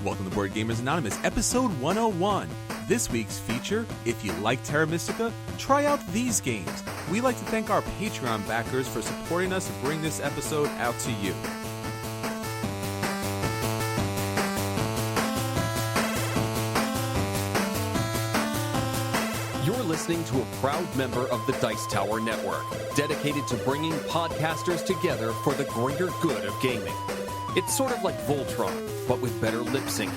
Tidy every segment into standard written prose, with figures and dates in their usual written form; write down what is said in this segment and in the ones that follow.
Welcome to Board Gamers Anonymous, episode 101. This week's feature, if you like Terra Mystica, try out these games. We like to thank our Patreon backers for supporting us to bring this episode out to you. You're listening to a proud member of the Dice Tower Network, dedicated to bringing podcasters together for the greater good of gaming. It's sort of like Voltron, but with better lip syncing.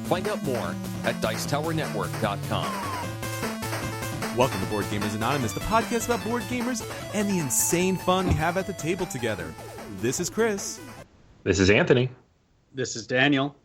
Find out more at Dicetowernetwork.com. Welcome to Board Gamers Anonymous, the podcast about board gamers and the insane fun we have at the table together. This is Chris. This is Anthony. This is Daniel.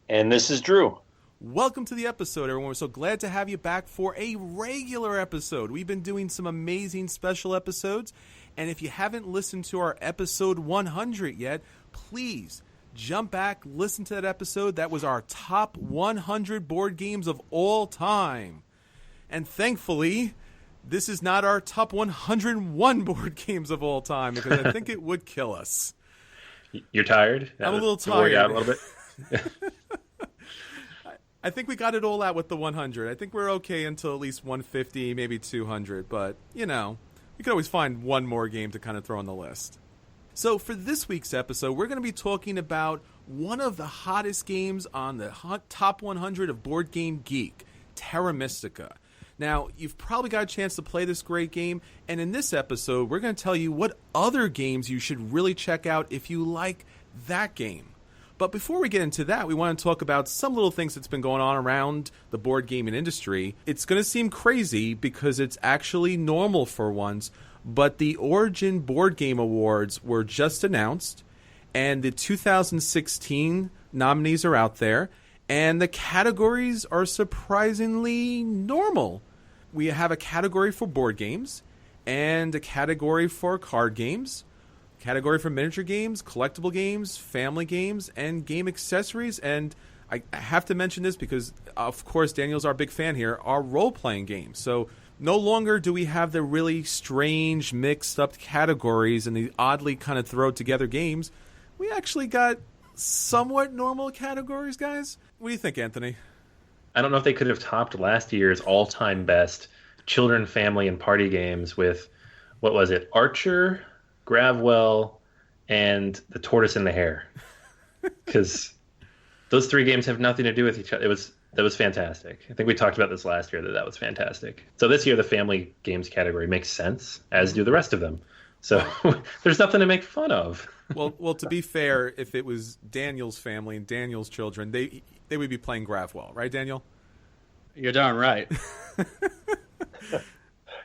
And this is Drew. Welcome to the episode, everyone. We're so glad to have you back for a regular episode. We've been doing some amazing special episodes, and if you haven't listened to our episode 100 yet, please jump back, listen to that episode. That was our top 100 board games of all time. And thankfully, this is not our top 101 board games of all time, because I think it would kill us. You're tired? I'm a little tired. Out a little bit? I think we got it all out with the 100. I think we're okay until at least 150, maybe 200. But, you know, we could always find one more game to kind of throw on the list. So for this week's episode, we're going to be talking about one of the hottest games on the top 100 of Board Game Geek, Terra Mystica. Now, you've probably got a chance to play this great game, and in this episode, we're going to tell you what other games you should really check out if you like that game. But before we get into that, we want to talk about some little things that's been going on around the board gaming industry. It's going to seem crazy because it's actually normal for once, but the Origin Board Game Awards were just announced, and the 2016 nominees are out there, and the categories are surprisingly normal. We have a category for board games, and a category for card games, category for miniature games, collectible games, family games, and game accessories. And I have to mention this because, of course, Daniel's our big fan here, our role-playing games. So no longer do we have the really strange, mixed-up categories and the oddly kind of thrown-together games. We actually got somewhat normal categories, guys. What do you think, Anthony? I don't know if they could have topped last year's all-time best children, family, and party games with, what was it, Archer, Gravwell, and The Tortoise and the Hare. Because those three games have nothing to do with each other. That was fantastic. I think we talked about this last year, that was fantastic. So this year, the family games category makes sense, as do the rest of them. So there's nothing to make fun of. Well, to be fair, if it was Daniel's family and Daniel's children, they would be playing Gravwell, right, Daniel? You're darn right.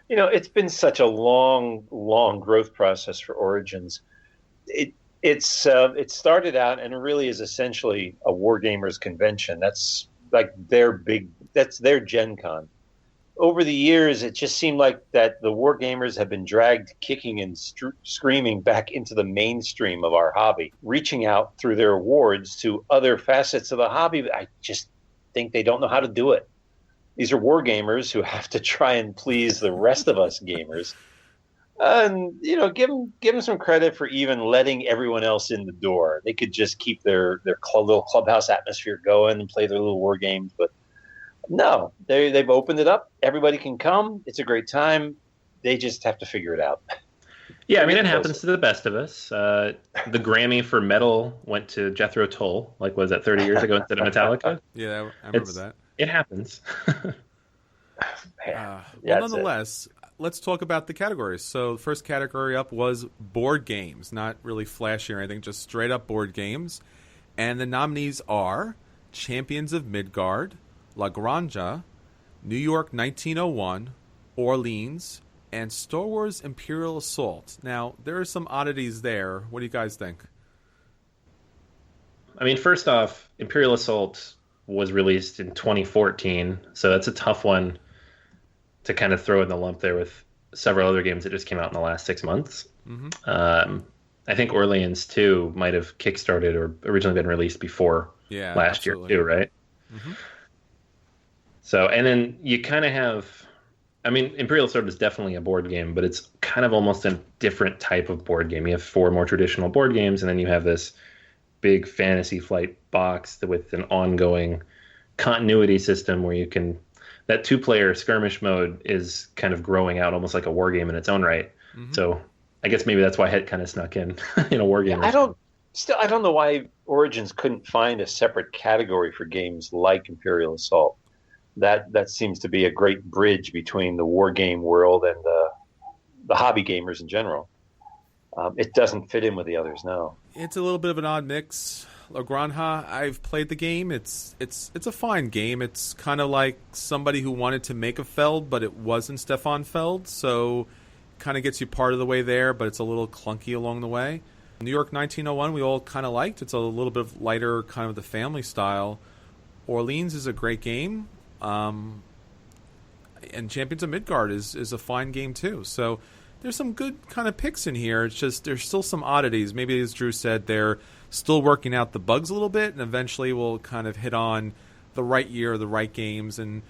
You know, it's been such a long growth process for Origins. It started out and it really is essentially a wargamers convention. That's like that's their Gen Con. Over the years, it just seemed like that the wargamers have been dragged kicking and screaming back into the mainstream of our hobby, reaching out through their awards to other facets of the hobby. But I just think they don't know how to do it. These are wargamers who have to try and please the rest of us gamers. And, you know, give them some credit for even letting everyone else in the door. They could just keep their little clubhouse atmosphere going and play their little war games. But no, they've opened it up. Everybody can come. It's a great time. They just have to figure it out. Yeah, I mean, it happens to the best of us. The Grammy for metal went to Jethro Tull, like, was that 30 years ago instead of Metallica? Yeah, I remember that. It happens. Nonetheless, let's talk about the categories. So the first category up was board games, not really flashy or anything, just straight up board games. And the nominees are Champions of Midgard, La Granja, New York 1901, Orleans, and Star Wars Imperial Assault. Now, there are some oddities there. What do you guys think? I mean, first off, Imperial Assault was released in 2014, so that's a tough one to kind of throw in the lump there with several other games that just came out in the last 6 months. Mm-hmm. I think Orleans 2 might have kickstarted or originally been released before last year too, right? Mm-hmm. So, and then you kind of have, I mean, Imperial Assault is definitely a board game, but it's kind of almost a different type of board game. You have 4 more traditional board games, and then you have this big Fantasy Flight box with an ongoing continuity system where you can, that 2-player skirmish mode is kind of growing out almost like a war game in its own right. Mm-hmm. So I guess maybe that's why it kind of snuck in in a war game. I don't know why Origins couldn't find a separate category for games like Imperial Assault. That seems to be a great bridge between the war game world and the hobby gamers in general. It doesn't fit in with the others now. It's a little bit of an odd mix. La Granja, I've played the game. It's a fine game. It's kind of like somebody who wanted to make a Feld, but it wasn't Stefan Feld, so kind of gets you part of the way there, but it's a little clunky along the way. New York 1901 we all kind of liked. It's a little bit lighter, kind of the family style. Orleans is a great game, and Champions of Midgard is a fine game too. So there's some good kind of picks in here. It's just there's still some oddities. Maybe as Drew said, they're still working out the bugs a little bit, and eventually we'll kind of hit on the right year, the right games. And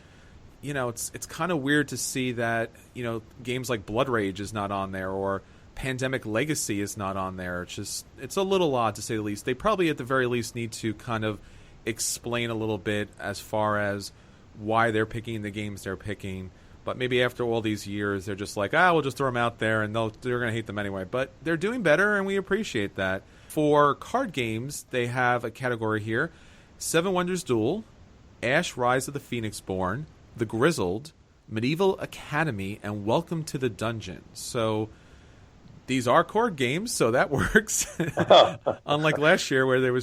you know, it's kind of weird to see that, you know, games like Blood Rage is not on there, or Pandemic Legacy is not on there. It's a little odd, to say the least. They probably at the very least need to kind of explain a little bit as far as why they're picking the games they're picking. But maybe after all these years, they're just like, we'll just throw them out there, and they're going to hate them anyway. But they're doing better, and we appreciate that. For card games, they have a category here: Seven Wonders Duel, Ash Rise of the Phoenixborn, The Grizzled, Medieval Academy, and Welcome to the Dungeon. So these are card games, so that works. Unlike last year, where there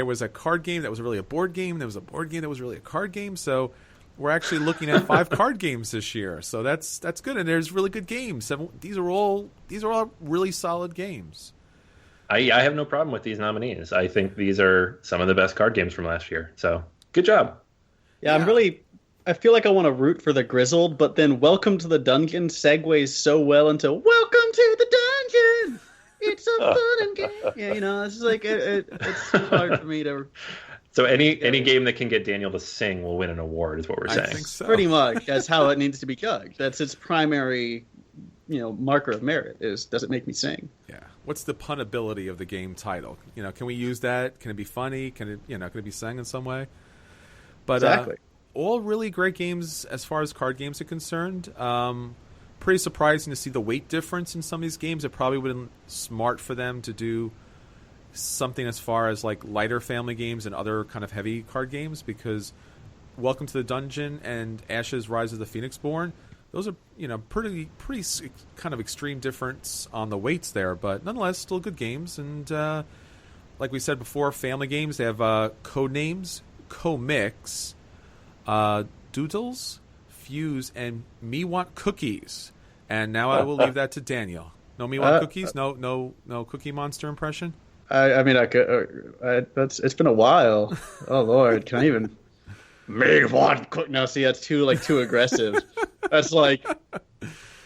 was a card game that was really a board game, there was a board game that was really a card game. So we're actually looking at 5 card games this year. So that's good, and there's really good games. These are all really solid games. I have no problem with these nominees. I think these are some of the best card games from last year. So good job. Yeah, I feel like I want to root for the Grizzled, but then Welcome to the Dungeon segues so well into Welcome to the Dungeon. It's a fun and game. Yeah, you know, it's like it's hard for me to. So any game that can get Daniel to sing will win an award, is what we're saying. I think so. Pretty much, that's how it needs to be judged. That's its primary, marker of merit is, does it make me sing? Yeah. What's the punability of the game title? You know, can we use that? Can it be funny? Can it be sung in some way? But Exactly. All really great games as far as card games are concerned. Pretty surprising to see the weight difference in some of these games. It probably would have been smart for them to do something as far as like lighter family games and other kind of heavy card games, because Welcome to the Dungeon and Ash's Rise of the Phoenixborn, those are pretty kind of extreme difference on the weights there, but nonetheless still good games. And like we said before, family games, they have code names, Co-Mix, Doodles, Fuse, and Me Want Cookies. And now I will leave that to Daniel. No Me Want Cookies? No Cookie Monster impression? I mean, I could. It's been a while. Oh Lord, can I even? Me want cook? No, see, that's too aggressive. That's like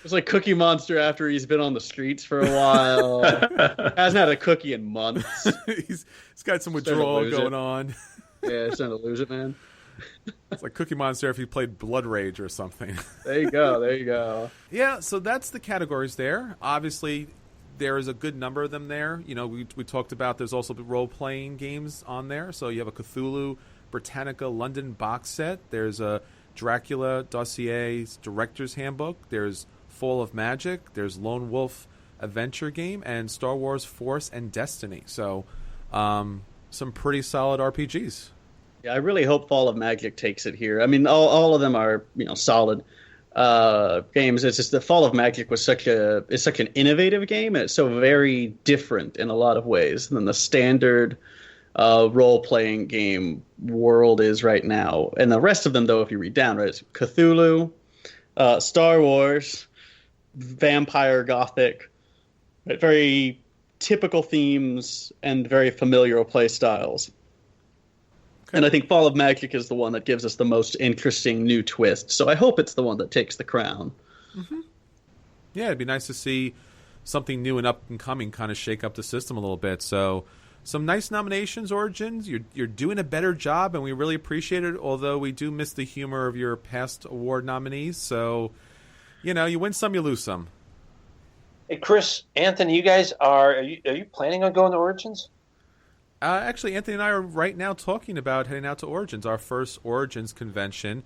it's like Cookie Monster after he's been on the streets for a while. Hasn't had a cookie in months. he's got some withdrawal going on. Yeah, he's starting to lose it, man. It's like Cookie Monster if he played Blood Rage or something. There you go. Yeah, so that's the categories there. Obviously, there is a good number of them there. We talked about there's also role-playing games on there. So you have a Cthulhu Britannica London box set. There's a Dracula Dossier's Director's Handbook. There's Fall of Magic. There's Lone Wolf Adventure Game. And Star Wars Force and Destiny. So some pretty solid RPGs. Yeah, I really hope Fall of Magic takes it here. I mean, all of them are solid games. It's just the Fall of Magic was such an innovative game. It's so very different in a lot of ways than the standard role-playing game world is right now. And the rest of them, though, if you read down, right, it's Cthulhu, Star Wars, Vampire Gothic, right, very typical themes and very familiar play styles. Okay. And I think Fall of Magic is the one that gives us the most interesting new twist. So I hope it's the one that takes the crown. Mm-hmm. Yeah, it'd be nice to see something new and up and coming kind of shake up the system a little bit. So some nice nominations, Origins. You're doing a better job, and we really appreciate it, although we do miss the humor of your past award nominees. So, you win some, you lose some. Hey, Chris, Anthony, you guys are you planning on going to Origins? Actually, Anthony and I are right now talking about heading out to Origins, our first Origins convention.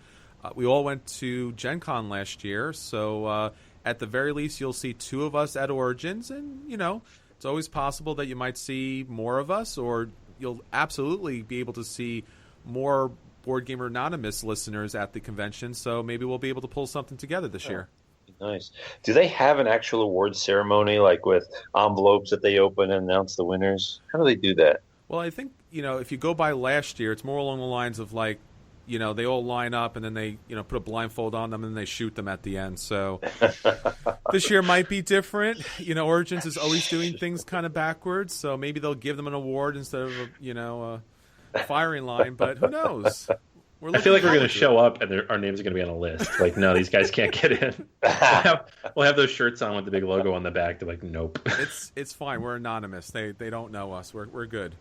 We all went to Gen Con last year, so at the very least, you'll see 2 of us at Origins, and, it's always possible that you might see more of us, or you'll absolutely be able to see more Board Gamer Anonymous listeners at the convention, so maybe we'll be able to pull something together this year. Nice. Do they have an actual awards ceremony, like with envelopes that they open and announce the winners? How do they do that? Well, I think, if you go by last year, it's more along the lines of like, they all line up and then they, put a blindfold on them and then they shoot them at the end. So this year might be different. Origins is always doing things kind of backwards. So maybe they'll give them an award instead of, a firing line. But who knows? I feel like we're going to show up and our names are going to be on a list. Like, no, these guys can't get in. We'll have those shirts on with the big logo on the back. They're like, nope. It's fine. We're anonymous. They don't know us. We're good.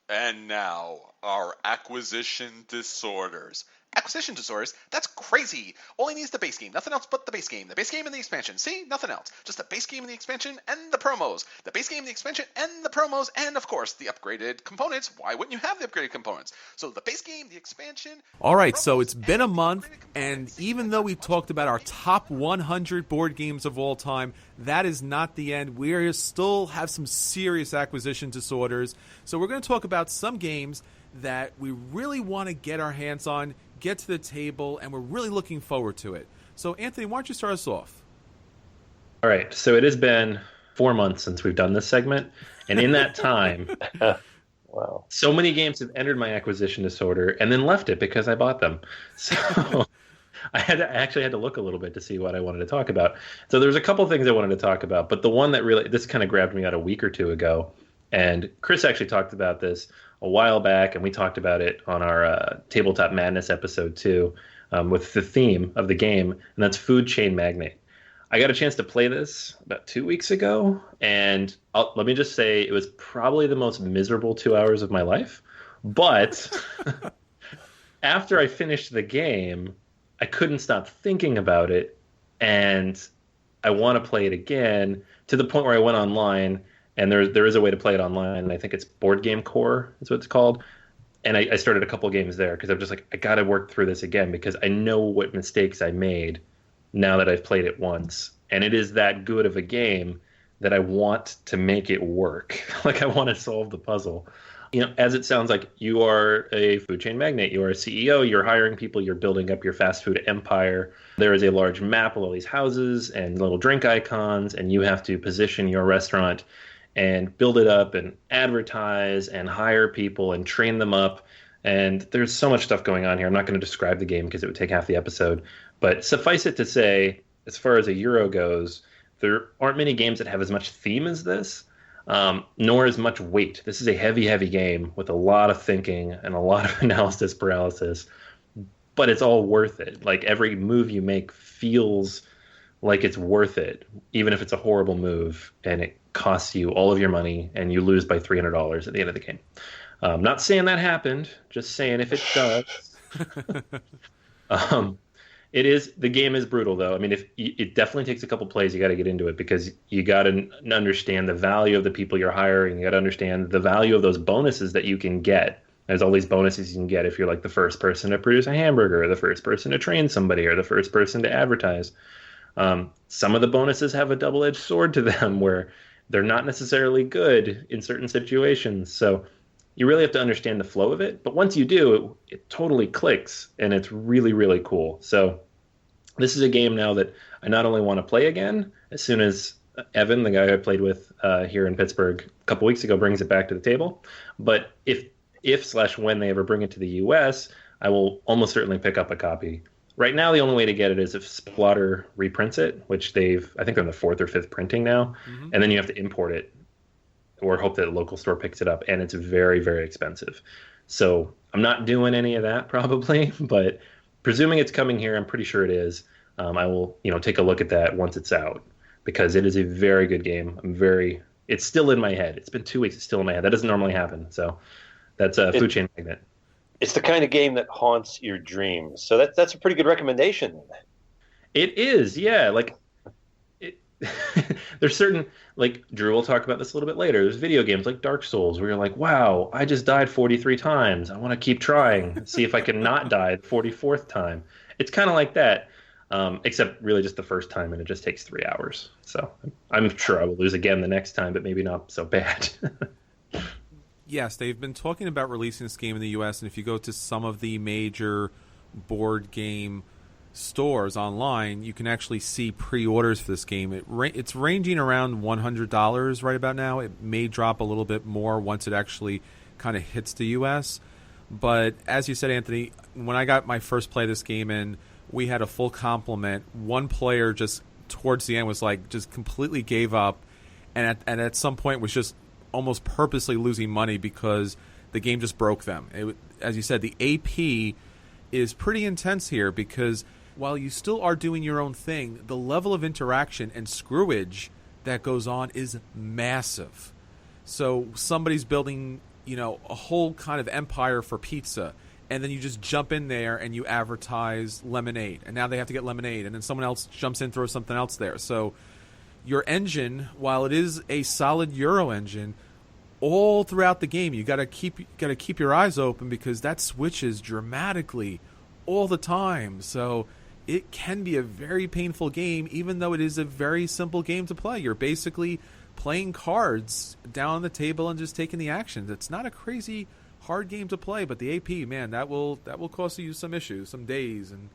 And now, our acquisition disorders. Acquisition disorders? That's crazy! Only needs the base game, nothing else but the base game. The base game and the expansion. See? Nothing else. Just the base game and the expansion and the promos. The base game, the expansion, and the promos, and of course, the upgraded components. Why wouldn't you have the upgraded components? So the base game, the expansion... All right, so it's been a month, and even though we talked about our top 100 board games of all time, that is not the end. We still have some serious acquisition disorders. So we're going to talk about some games that we really want to get our hands on, get to the table, and we're really looking forward to it. So, Anthony, why don't you start us off? All right. So it has been 4 months since we've done this segment. And in that time, wow, so many games have entered my acquisition disorder and then left it because I bought them. So I actually had to look a little bit to see what I wanted to talk about. So there's a couple things I wanted to talk about, but the one that really, this kind of grabbed me out a week or 2 ago. And Chris actually talked about this a while back, and we talked about it on our Tabletop Madness episode too, with the theme of the game, and that's Food Chain Magnate. I got a chance to play this about 2 weeks ago, and let me just say it was probably the most miserable 2 hours of my life. But after I finished the game, I couldn't stop thinking about it, and I want to play it again to the point where I went online. And there is a way to play it online, and I think it's Board Game Core is what it's called. And I started a couple games there because I'm just like, I got to work through this again because I know what mistakes I made now that I've played it once. And it is that good of a game that I want to make it work. Like, I want to solve the puzzle. As it sounds like, you are a food chain magnate. You are a CEO. You're hiring people. You're building up your fast food empire. There is a large map with all these houses and little drink icons, and you have to position your restaurant and build it up and advertise and hire people and train them up. And there's so much stuff going on here. I'm not going to describe the game because it would take half the episode. But suffice it to say, as far as a Euro goes, there aren't many games that have as much theme as this, nor as much weight. This is a heavy, heavy game with a lot of thinking and a lot of analysis paralysis. But it's all worth it. Like, every move you make feels like it's worth it, even if it's a horrible move and it costs you all of your money and you lose by $300 at the end of the game. Not saying that happened, just saying if it does. The game is brutal though. I mean, it definitely takes a couple plays. You got to get into it because you got to understand the value of the people you're hiring. You got to understand the value of those bonuses that you can get. There's all these bonuses you can get if you're like the first person to produce a hamburger, or the first person to train somebody, or the first person to advertise. Some of the bonuses have a double-edged sword to them where they're not necessarily good in certain situations. So you really have to understand the flow of it. But once you do, it totally clicks, and it's really, really cool. So this is a game now that I not only want to play again, as soon as Evan, the guy I played with here in Pittsburgh a couple weeks ago, brings it back to the table. But if/when they ever bring it to the U.S., I will almost certainly pick up a copy. Right now, the only way to get it is if Splotter reprints it, which I think they're in the 4th or 5th printing now, and then you have to import it or hope that a local store picks it up, and it's very, very expensive. So I'm not doing any of that probably, but presuming it's coming here, I'm pretty sure it is. I will, take a look at that once it's out because it is a very good game. It's still in my head. It's been 2 weeks. It's still in my head. That doesn't normally happen. So that's a Food Chain Magnate. It's the kind of game that haunts your dreams. So that's a pretty good recommendation. It is, yeah. Like, there's certain, like Drew will talk about this a little bit later. There's video games like Dark Souls where you're like, wow, I just died 43 times. I want to keep trying, see if I can not die the 44th time. It's kind of like that, except really just the first time, and it just takes 3 hours. So I'm sure I will lose again the next time, but maybe not so bad. Yes, they've been talking about releasing this game in the U.S., and if you go to some of the major board game stores online, you can actually see pre-orders for this game. It's ranging around $100 right about now. It may drop a little bit more once it actually kind of hits the U.S. But as you said, Anthony, when I got my first play of this game in, we had a full complement. One player just towards the end was like just completely gave up, and at some point was just almost purposely losing money because the game just broke them. As you said, the AP is pretty intense here because while you still are doing your own thing, the level of interaction and screwage that goes on is massive. So somebody's building, a whole kind of empire for pizza, and then you just jump in there and you advertise lemonade, and now they have to get lemonade, and then someone else jumps in, throws something else there. So your engine, while it is a solid Euro engine, all throughout the game you got to keep your eyes open because that switches dramatically all the time. So it can be a very painful game, even though it is a very simple game to play. You're basically playing cards down on the table and just taking the actions. It's not a crazy hard game to play, but the AP, man, that will cost you some issues, some days, and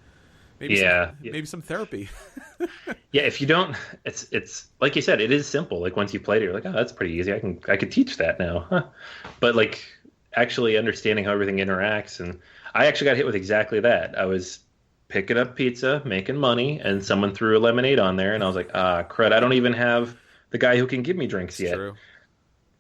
maybe some therapy. Yeah, if you don't, it's like you said, it is simple. Like once you played it, you're like, oh, that's pretty easy. I could teach that now. Huh. But like actually understanding how everything interacts, and I actually got hit with exactly that. I was picking up pizza, making money, and someone threw a lemonade on there, and I was like, crud, I don't even have the guy who can give me drinks yet. True.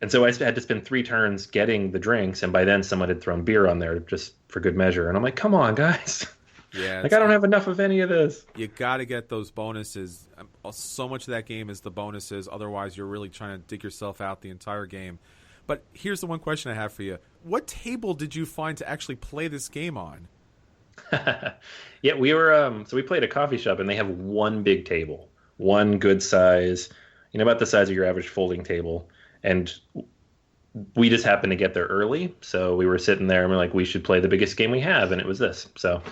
And so I had to spend 3 turns getting the drinks, and by then someone had thrown beer on there just for good measure. And I'm like, come on, guys. Yeah, like I don't have enough of any of this. You got to get those bonuses. So much of that game is the bonuses. Otherwise, you're really trying to dig yourself out the entire game. But here's the one question I have for you. What table did you find to actually play this game on? Yeah, we were so we played a coffee shop, and they have one big table, one good size, about the size of your average folding table. And we just happened to get there early, so we were sitting there and we're like, we should play the biggest game we have, and it was this. So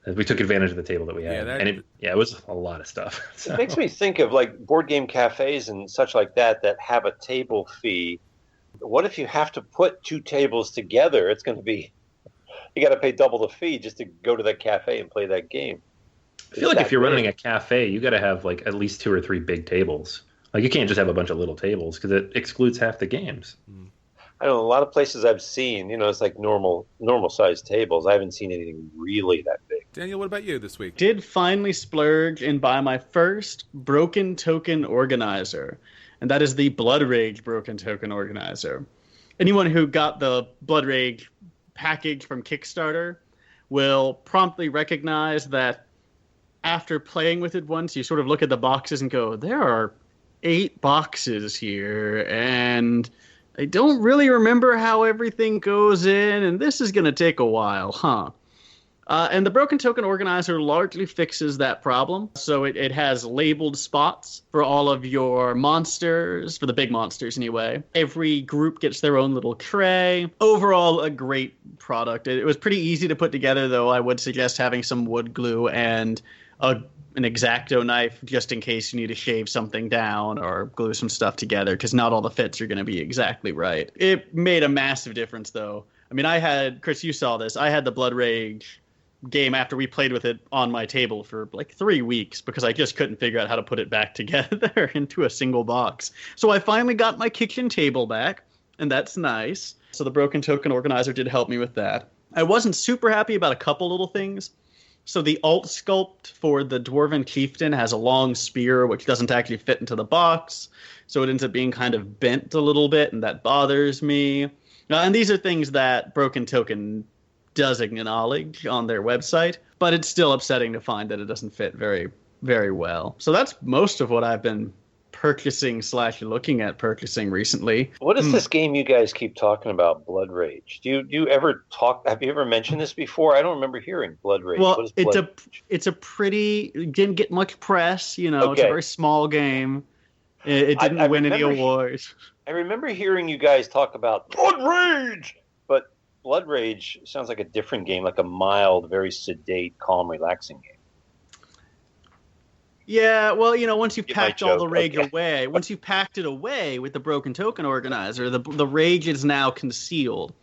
we took advantage of the table that we had, and it was a lot of stuff. So. It makes me think of like board game cafes and such like that have a table fee. What if you have to put 2 tables together? It's going to be, you got to pay double the fee just to go to that cafe and play that game. I feel like if you're running a cafe, you got to have like at least 2 or 3 big tables. Like you can't just have a bunch of little tables because it excludes half the games. I don't know, a lot of places I've seen, it's like normal sized tables. I haven't seen anything really that big. Daniel, what about you this week? Did finally splurge and buy my first Broken Token Organizer, and that is the Blood Rage Broken Token Organizer. Anyone who got the Blood Rage package from Kickstarter will promptly recognize that after playing with it once, you sort of look at the boxes and go, there are 8 boxes here, and I don't really remember how everything goes in, and this is going to take a while, huh? And the Broken Token Organizer largely fixes that problem. So it has labeled spots for all of your monsters, for the big monsters anyway. Every group gets their own little tray. Overall, a great product. It was pretty easy to put together, though. I would suggest having some wood glue and an X-Acto knife just in case you need to shave something down or glue some stuff together, because not all the fits are going to be exactly right. It made a massive difference, though. I mean, Chris, you saw this. I had the Blood Rage game after we played with it on my table for like 3 weeks because I just couldn't figure out how to put it back together into a single box. So I finally got my kitchen table back, and that's nice. So the Broken Token Organizer did help me with that. I wasn't super happy about a couple little things. So the alt sculpt for the Dwarven Chieftain has a long spear, which doesn't actually fit into the box. So it ends up being kind of bent a little bit, and that bothers me. And these are things that Broken Token does acknowledge on their website, but it's still upsetting to find that it doesn't fit very, very well. So that's most of what I've been purchasing/looking at purchasing recently. What is this game you guys keep talking about, Blood Rage? Do you ever talk? Have you ever mentioned this before? I don't remember hearing Blood Rage. Well, what is Blood Rage? It's a pretty, it didn't get much press, okay. It's a very small game. It didn't I win any remember- awards. I remember hearing you guys talk about Blood Rage, but Blood Rage sounds like a different game, like a mild, very sedate, calm, relaxing game. Yeah, well, once you've Get my packed all the joke, rage okay. away, once you've packed it away with the broken token organizer, the rage is now concealed.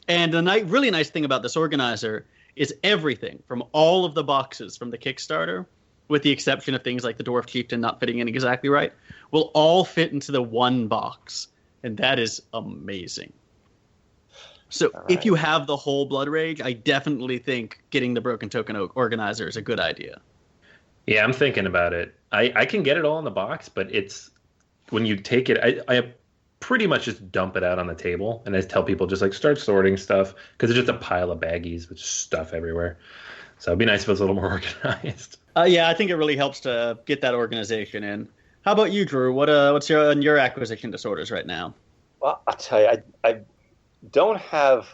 And the really nice thing about this organizer is everything from all of the boxes from the Kickstarter, with the exception of things like the Dwarf Chieftain not fitting in exactly right, will all fit into the one box. And that is amazing. So if you have the whole Blood Rage, I definitely think getting the broken token organizer is a good idea. Yeah, I'm thinking about it. I can get it all in the box, but it's when you take it, I pretty much just dump it out on the table, and I tell people just like start sorting stuff because it's just a pile of baggies with stuff everywhere. So it'd be nice if it was a little more organized. Yeah, I think it really helps to get that organization in. How about you, Drew? What's your acquisition disorders right now? Well, I'll tell you, I don't have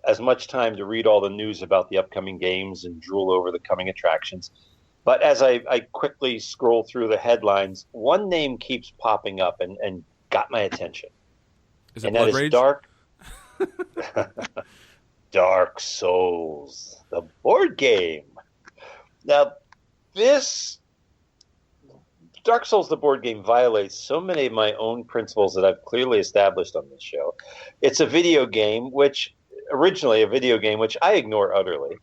as much time to read all the news about the upcoming games and drool over the coming attractions. But as I quickly scroll through the headlines, one name keeps popping up and got my attention. Is it And Blood that is Rage? Dark Souls, the board game. Now, this Dark Souls, the board game, violates so many of my own principles that I've clearly established on this show. It's a video game, which I ignore utterly.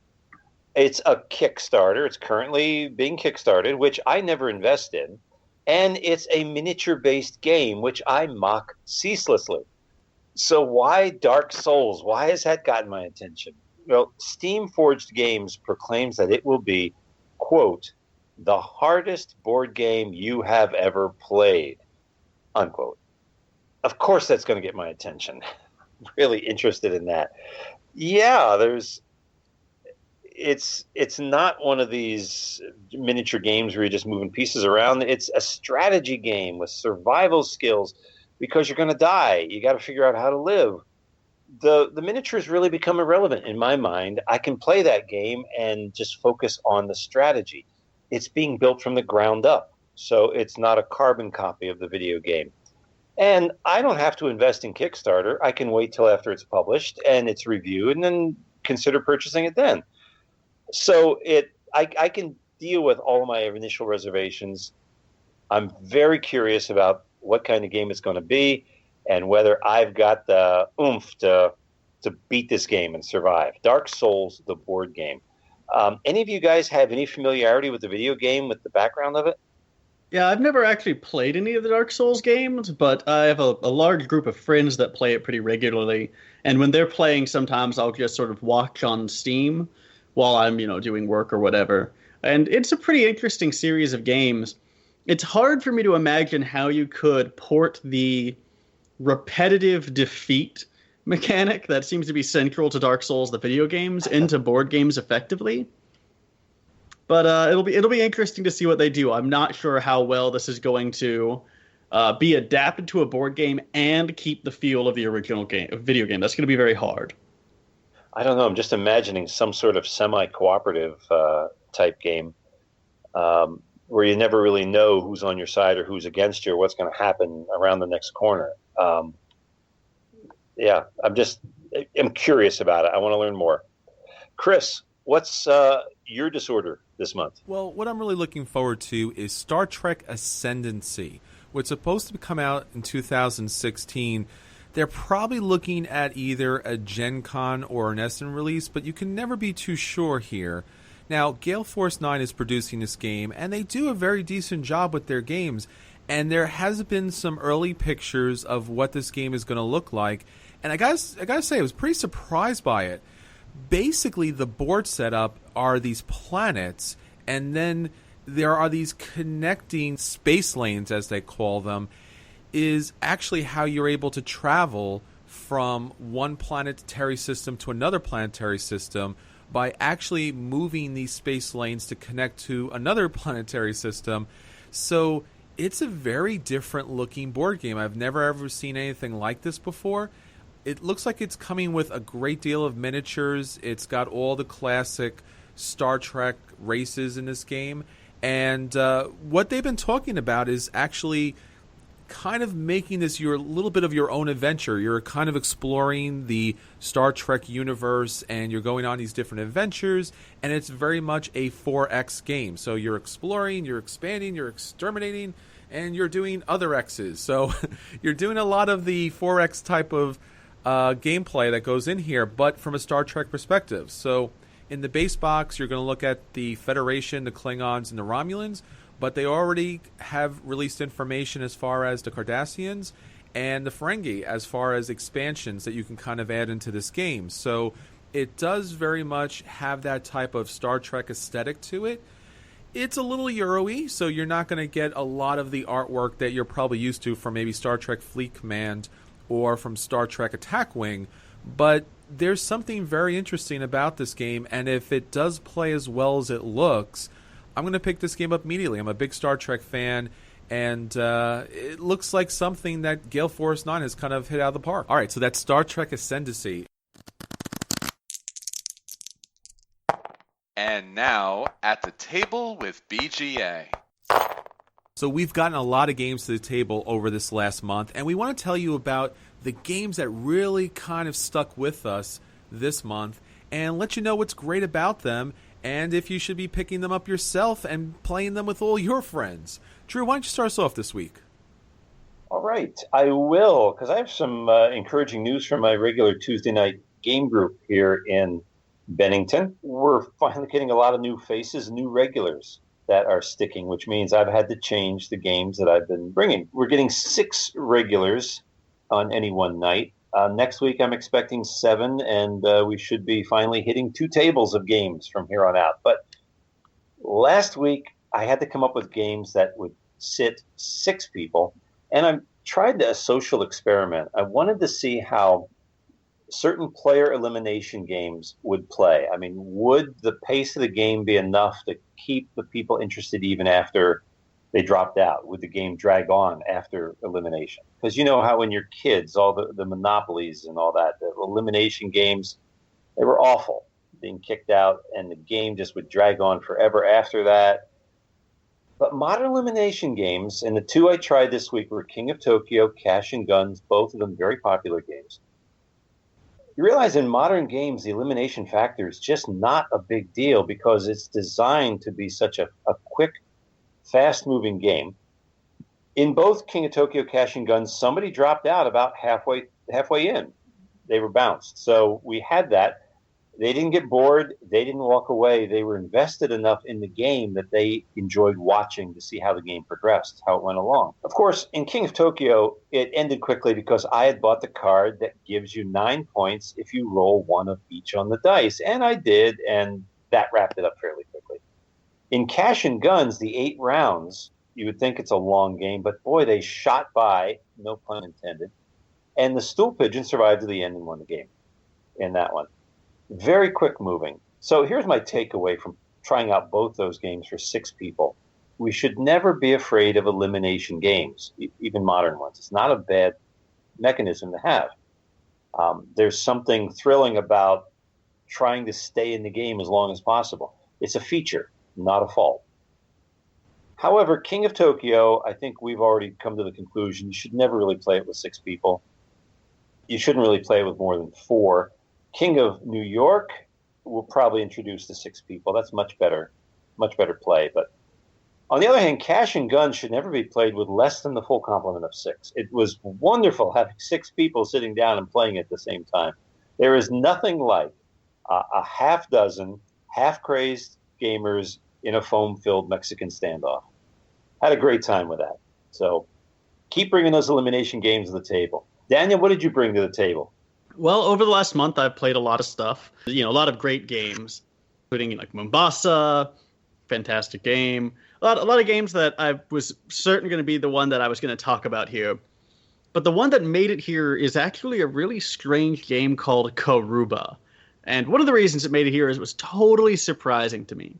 It's a Kickstarter. It's currently being kickstarted, which I never invest in. And it's a miniature-based game, which I mock ceaselessly. So why Dark Souls? Why has that gotten my attention? Well, Steam Forged Games proclaims that it will be, quote, the hardest board game you have ever played, unquote. Of course that's going to get my attention. I'm really interested in that. Yeah, it's not one of these miniature games where you're just moving pieces around. It's a strategy game with survival skills because you're going to die. You got to figure out how to live. The miniatures really become irrelevant in my mind. I can play that game and just focus on the strategy. It's being built from the ground up, so it's not a carbon copy of the video game. And I don't have to invest in Kickstarter. I can wait till after it's published and it's reviewed and then consider purchasing it then. So I can deal with all of my initial reservations. I'm very curious about what kind of game it's going to be and whether I've got the oomph to beat this game and survive. Dark Souls, the board game. Any of you guys have any familiarity with the video game, with the background of it? Yeah, I've never actually played any of the Dark Souls games, but I have a large group of friends that play it pretty regularly. And when they're playing, sometimes I'll just sort of watch on Steam while I'm, doing work or whatever. And it's a pretty interesting series of games. It's hard for me to imagine how you could port the repetitive defeat mechanic that seems to be central to Dark Souls, the video games, into board games effectively. But it'll be interesting to see what they do. I'm not sure how well this is going to be adapted to a board game and keep the feel of the original video game. That's going to be very hard. I don't know. I'm just imagining some sort of semi-cooperative type game where you never really know who's on your side or who's against you or what's going to happen around the next corner. Yeah, I'm curious about it. I want to learn more. Chris, what's your disorder this month? Well, what I'm really looking forward to is Star Trek Ascendancy, which is supposed to come out in 2016. They're probably looking at either a Gen Con or an Essen release, but you can never be too sure here. Now, Gale Force 9 is producing this game, and they do a very decent job with their games. And there has been some early pictures of what this game is going to look like. And I gotta say, I was pretty surprised by it. Basically, the board setup are these planets, and then there are these connecting space lanes, as they call them, is actually how you're able to travel from one planetary system to another planetary system by actually moving these space lanes to connect to another planetary system. So it's a very different looking board game. I've never ever seen anything like this before. It looks like it's coming with a great deal of miniatures. It's got all the classic Star Trek races in this game. And what they've been talking about is actually kind of making this your little bit of your own adventure. You're kind of exploring the Star Trek universe, and you're going on these different adventures, and it's very much a 4X game. So you're exploring, you're expanding, you're exterminating, and you're doing other X's. So you're doing a lot of the 4X type of gameplay that goes in here, but from a Star Trek perspective. So in the base box, you're going to look at the Federation, the Klingons, and the Romulans, but they already have released information as far as the Cardassians and the Ferengi as far as expansions that you can kind of add into this game. So it does very much have that type of Star Trek aesthetic to it. It's a little Euro-y, so you're not going to get a lot of the artwork that you're probably used to from maybe Star Trek Fleet Command or from Star Trek Attack Wing, but there's something very interesting about this game, and if it does play as well as it looks, I'm going to pick this game up immediately. I'm a big Star Trek fan, and it looks like something that Gale Force 9 has kind of hit out of the park. All right, so that's Star Trek Ascendancy. And now, at the table with BGA. So we've gotten a lot of games to the table over this last month, and we want to tell you about the games that really kind of stuck with us this month and let you know what's great about them and if you should be picking them up yourself and playing them with all your friends. Drew, why don't you start us off this week? All right, I will, because I have some encouraging news from my regular Tuesday night game group here in Bennington. We're finally getting a lot of new faces, new regulars that are sticking, which means I've had to change the games that I've been bringing. We're getting 6 regulars on any one night. Next week, I'm expecting 7, and we should be finally hitting 2 tables of games from here on out. But last week, I had to come up with games that would sit 6 people, and I tried a social experiment. I wanted to see how certain player elimination games would play. I mean, would the pace of the game be enough to keep the people interested even after they dropped out? Would the game drag on after elimination? Because you know how when you're kids, all the monopolies and all that, the elimination games, they were awful, being kicked out, and the game just would drag on forever after that. But modern elimination games, and the 2 I tried this week were King of Tokyo, Cash and Guns, both of them very popular games. You realize in modern games, the elimination factor is just not a big deal because it's designed to be such a quick, fast-moving game. In both King of Tokyo, Cash and Guns, somebody dropped out about halfway in. They were bounced. So we had that. They didn't get bored. They didn't walk away. They were invested enough in the game that they enjoyed watching to see how the game progressed, how it went along. Of course, in King of Tokyo, it ended quickly because I had bought the card that gives you 9 points if you roll 1 of each on the dice. And I did, and that wrapped it up fairly quickly. In Cash and Guns, the 8 rounds, you would think it's a long game, but boy, they shot by, no pun intended. And the stool pigeon survived to the end and won the game in that one. Very quick moving. So here's my takeaway from trying out both those games for 6 people. We should never be afraid of elimination games, even modern ones. It's not a bad mechanism to have. There's something thrilling about trying to stay in the game as long as possible. It's a feature, not a fault. However, King of Tokyo, I think we've already come to the conclusion you should never really play it with 6 people. You shouldn't really play it with more than 4. King of New York will probably introduce the 6 people. That's much better play. But on the other hand, Cash and Guns should never be played with less than the full complement of 6. It was wonderful having 6 people sitting down and playing at the same time. There is nothing like a half dozen half-crazed gamers in a foam-filled Mexican standoff. Had a great time with that. So keep bringing those elimination games to the table. Daniel, what did you bring to the table? Well, over the last month, I've played a lot of stuff. A lot of great games, including like Mombasa, fantastic game. A lot of games that I was certain going to be the one that I was going to talk about here. But the one that made it here is actually a really strange game called Karuba. And one of the reasons it made it here is it was totally surprising to me.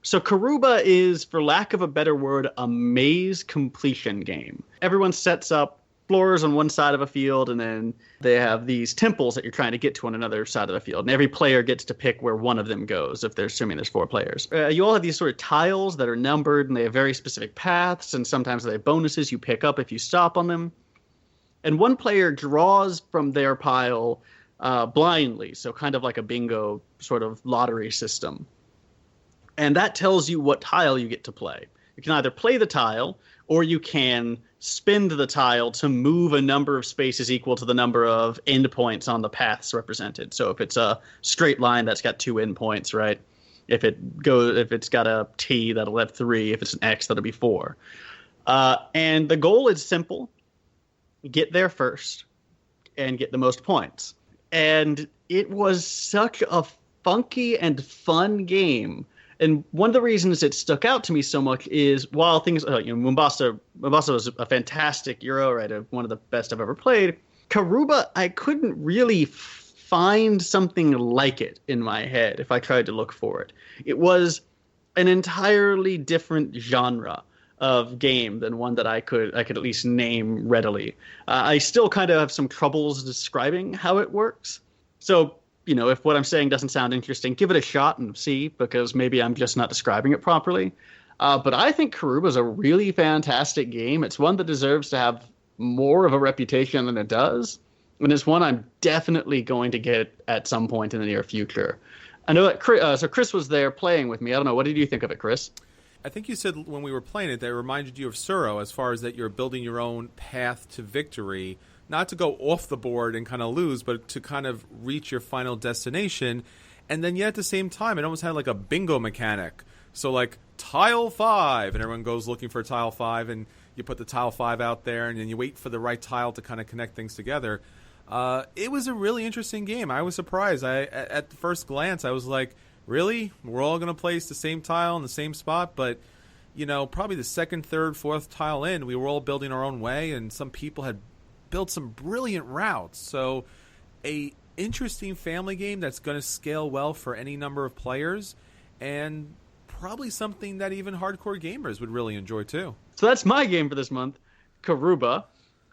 So Karuba is, for lack of a better word, a maze completion game. Everyone sets up explorers on one side of a field, and then they have these temples that you're trying to get to on another side of the field. And every player gets to pick where one of them goes, if they're assuming there's 4 players. You all have these sort of tiles that are numbered, and they have very specific paths, and sometimes they have bonuses you pick up if you stop on them. And one player draws from their pile blindly, so kind of like a bingo sort of lottery system. And that tells you what tile you get to play. You can either play the tile, or you can spin the tile to move a number of spaces equal to the number of endpoints on the paths represented. So if it's a straight line, that's got 2 endpoints, right? If it's got a T, that'll have 3. If it's an X, that'll be 4. And the goal is simple: get there first and get the most points. And it was such a funky and fun game. And one of the reasons it stuck out to me so much is while things, Mombasa was a fantastic Euro, right? One of the best I've ever played. Karuba, I couldn't really find something like it in my head if I tried to look for it. It was an entirely different genre of game than one that I could at least name readily. I still kind of have some troubles describing how it works. So, if what I'm saying doesn't sound interesting, give it a shot and see, because maybe I'm just not describing it properly. But I think Karuba is a really fantastic game. It's one that deserves to have more of a reputation than it does. And it's one I'm definitely going to get at some point in the near future. I know that Chris was there playing with me. I don't know. What did you think of it, Chris? I think you said when we were playing it that it reminded you of Suro as far as that you're building your own path to victory. Not to go off the board and kind of lose, but to kind of reach your final destination. And then yet at the same time, it almost had like a bingo mechanic. So like tile 5, and everyone goes looking for tile 5, and you put the tile 5 out there, and then you wait for the right tile to kind of connect things together. It was a really interesting game. I was surprised. At the first glance, I was like, really? We're all going to place the same tile in the same spot? But, probably the second, third, fourth tile in, we were all building our own way, and some people had built some brilliant routes. So a interesting family game that's going to scale well for any number of players, and probably something that even hardcore gamers would really enjoy too. So that's my game for this month, Karuba.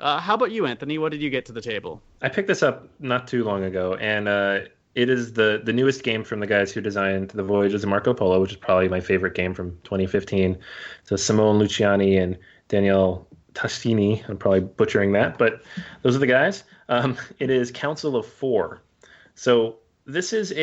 How about you, Anthony? What did you get to the table? I picked this up not too long ago, and it is the newest game from the guys who designed The Voyages of Marco Polo, which is probably my favorite game from 2015. So Simone Luciani and Danielle Tastini, I'm probably butchering that, but those are the guys. It is Council of 4. So this is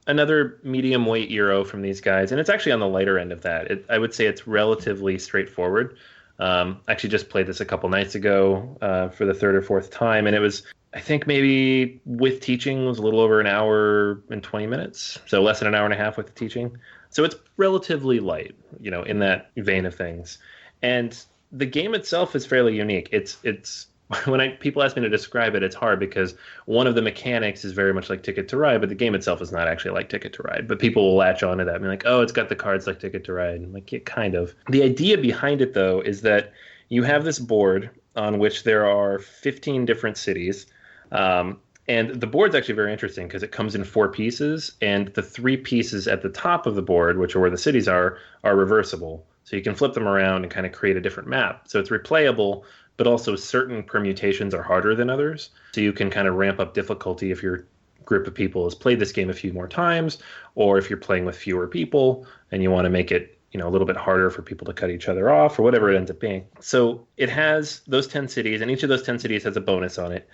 another medium weight Euro from these guys, and it's actually on the lighter end of that. I would say it's relatively straightforward. Actually just played this a couple nights ago for the 3rd or 4th time, and it was, I think maybe with teaching, was a little over an hour and 20 minutes, so less than an hour and a half with the teaching. So it's relatively light, in that vein of things. And the game itself is fairly unique. It's when people ask me to describe it, it's hard because one of the mechanics is very much like Ticket to Ride, but the game itself is not actually like Ticket to Ride. But people will latch on to that and be like, oh, it's got the cards like Ticket to Ride. I'm like, yeah, kind of. The idea behind it, though, is that you have this board on which there are 15 different cities. And the board's actually very interesting because it comes in 4 pieces, and the 3 pieces at the top of the board, which are where the cities are reversible. So you can flip them around and kind of create a different map. So it's replayable, but also certain permutations are harder than others. So you can kind of ramp up difficulty if your group of people has played this game a few more times, or if you're playing with fewer people and you want to make it, a little bit harder for people to cut each other off, or whatever it ends up being. So it has those 10 cities, and each of those 10 cities has a bonus on it.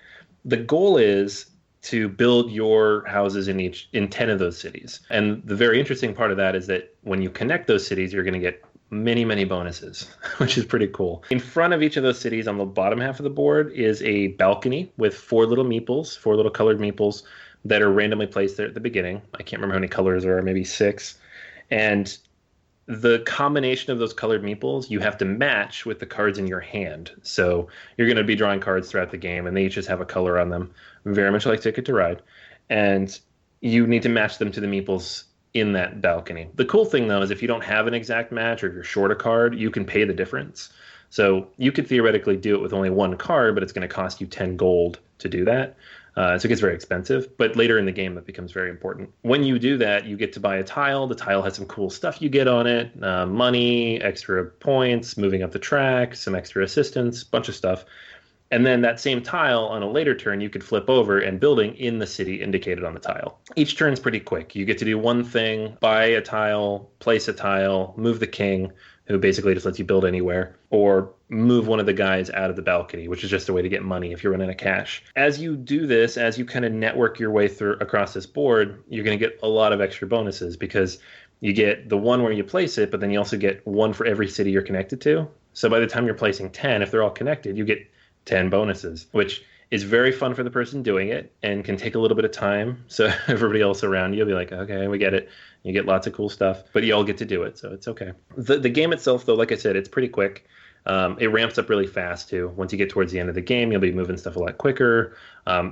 The goal is to build your houses in 10 of those cities. And the very interesting part of that is that when you connect those cities, you're going to get many, many bonuses, which is pretty cool. In front of each of those cities on the bottom half of the board is a balcony with 4 little meeples, 4 little colored meeples that are randomly placed there at the beginning. I can't remember how many colors there are, maybe 6. And the combination of those colored meeples you have to match with the cards in your hand. So you're going to be drawing cards throughout the game, and they each just have a color on them, very much like Ticket to Ride. And you need to match them to the meeples in that balcony. The cool thing, though, is if you don't have an exact match, or if you're short a card, you can pay the difference. So you could theoretically do it with only 1 card, but it's going to cost you 10 gold to do that. So it gets very expensive, but later in the game that becomes very important. When you do that, you get to buy a tile. The tile has some cool stuff you get on it, money, extra points, moving up the track, some extra assistance, bunch of stuff. And then that same tile on a later turn, you could flip over and building in the city indicated on the tile. Each turn's pretty quick. You get to do one thing, buy a tile, place a tile, move the king, who basically just lets you build anywhere, or move one of the guys out of the balcony, which is just a way to get money if you're running out of cash. As you do this, as you kind of network your way through across this board, you're going to get a lot of extra bonuses because you get the one where you place it, but then you also get one for every city you're connected to. So by the time you're placing 10, if they're all connected, you get 10 bonuses, which is very fun for the person doing it and can take a little bit of time. So everybody else around you will be like, okay, we get it. You get lots of cool stuff, but you all get to do it, so it's okay. The game itself, though, like I said, it's pretty quick. It ramps up really fast, too. Once you get towards the end of the game, you'll be moving stuff a lot quicker,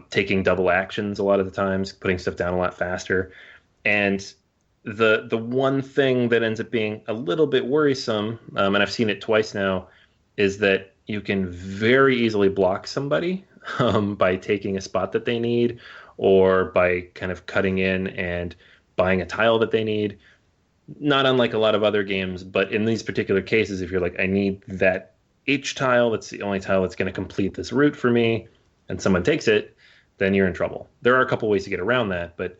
taking double actions a lot of the times, putting stuff down a lot faster. And the one thing that ends up being a little bit worrisome, and I've seen it twice now, is that you can very easily block somebody by taking a spot that they need or by kind of cutting in and buying a tile that they need. Not unlike a lot of other games, but in these particular cases, if you're like, I need that H tile, that's the only tile that's going to complete this route for me, and someone takes it, then you're in trouble. There are a couple ways to get around that, but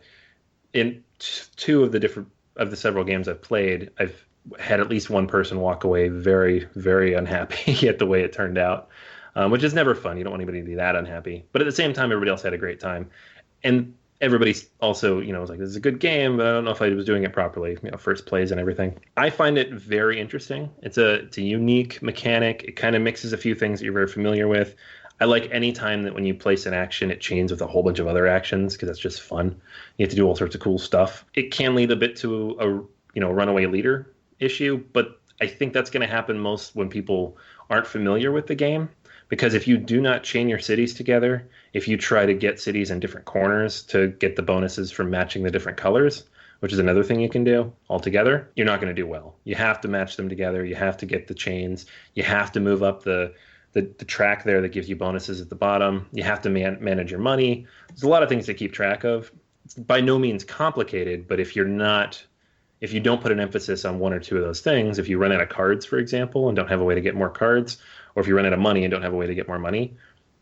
in two of the several games I've played, I've had at least one person walk away very, very unhappy at the way it turned out, which is never fun. You don't want anybody to be that unhappy. But at the same time, everybody else had a great time. And everybody's also, was like, this is a good game, but I don't know if I was doing it properly, first plays and everything. I find it very interesting. It's a unique mechanic. It kind of mixes a few things that you're very familiar with. I like any time that when you place an action, it chains with a whole bunch of other actions because that's just fun. You have to do all sorts of cool stuff. It can lead a bit to a runaway leader issue, but I think that's going to happen most when people aren't familiar with the game. Because if you do not chain your cities together, if you try to get cities in different corners to get the bonuses from matching the different colors, which is another thing you can do altogether, you're not going to do well. You have to match them together. You have to get the chains. You have to move up the track there that gives you bonuses at the bottom. You have to manage your money. There's a lot of things to keep track of. It's by no means complicated, but if you don't put an emphasis on one or two of those things, if you run out of cards, for example, and don't have a way to get more cards, or if you run out of money and don't have a way to get more money,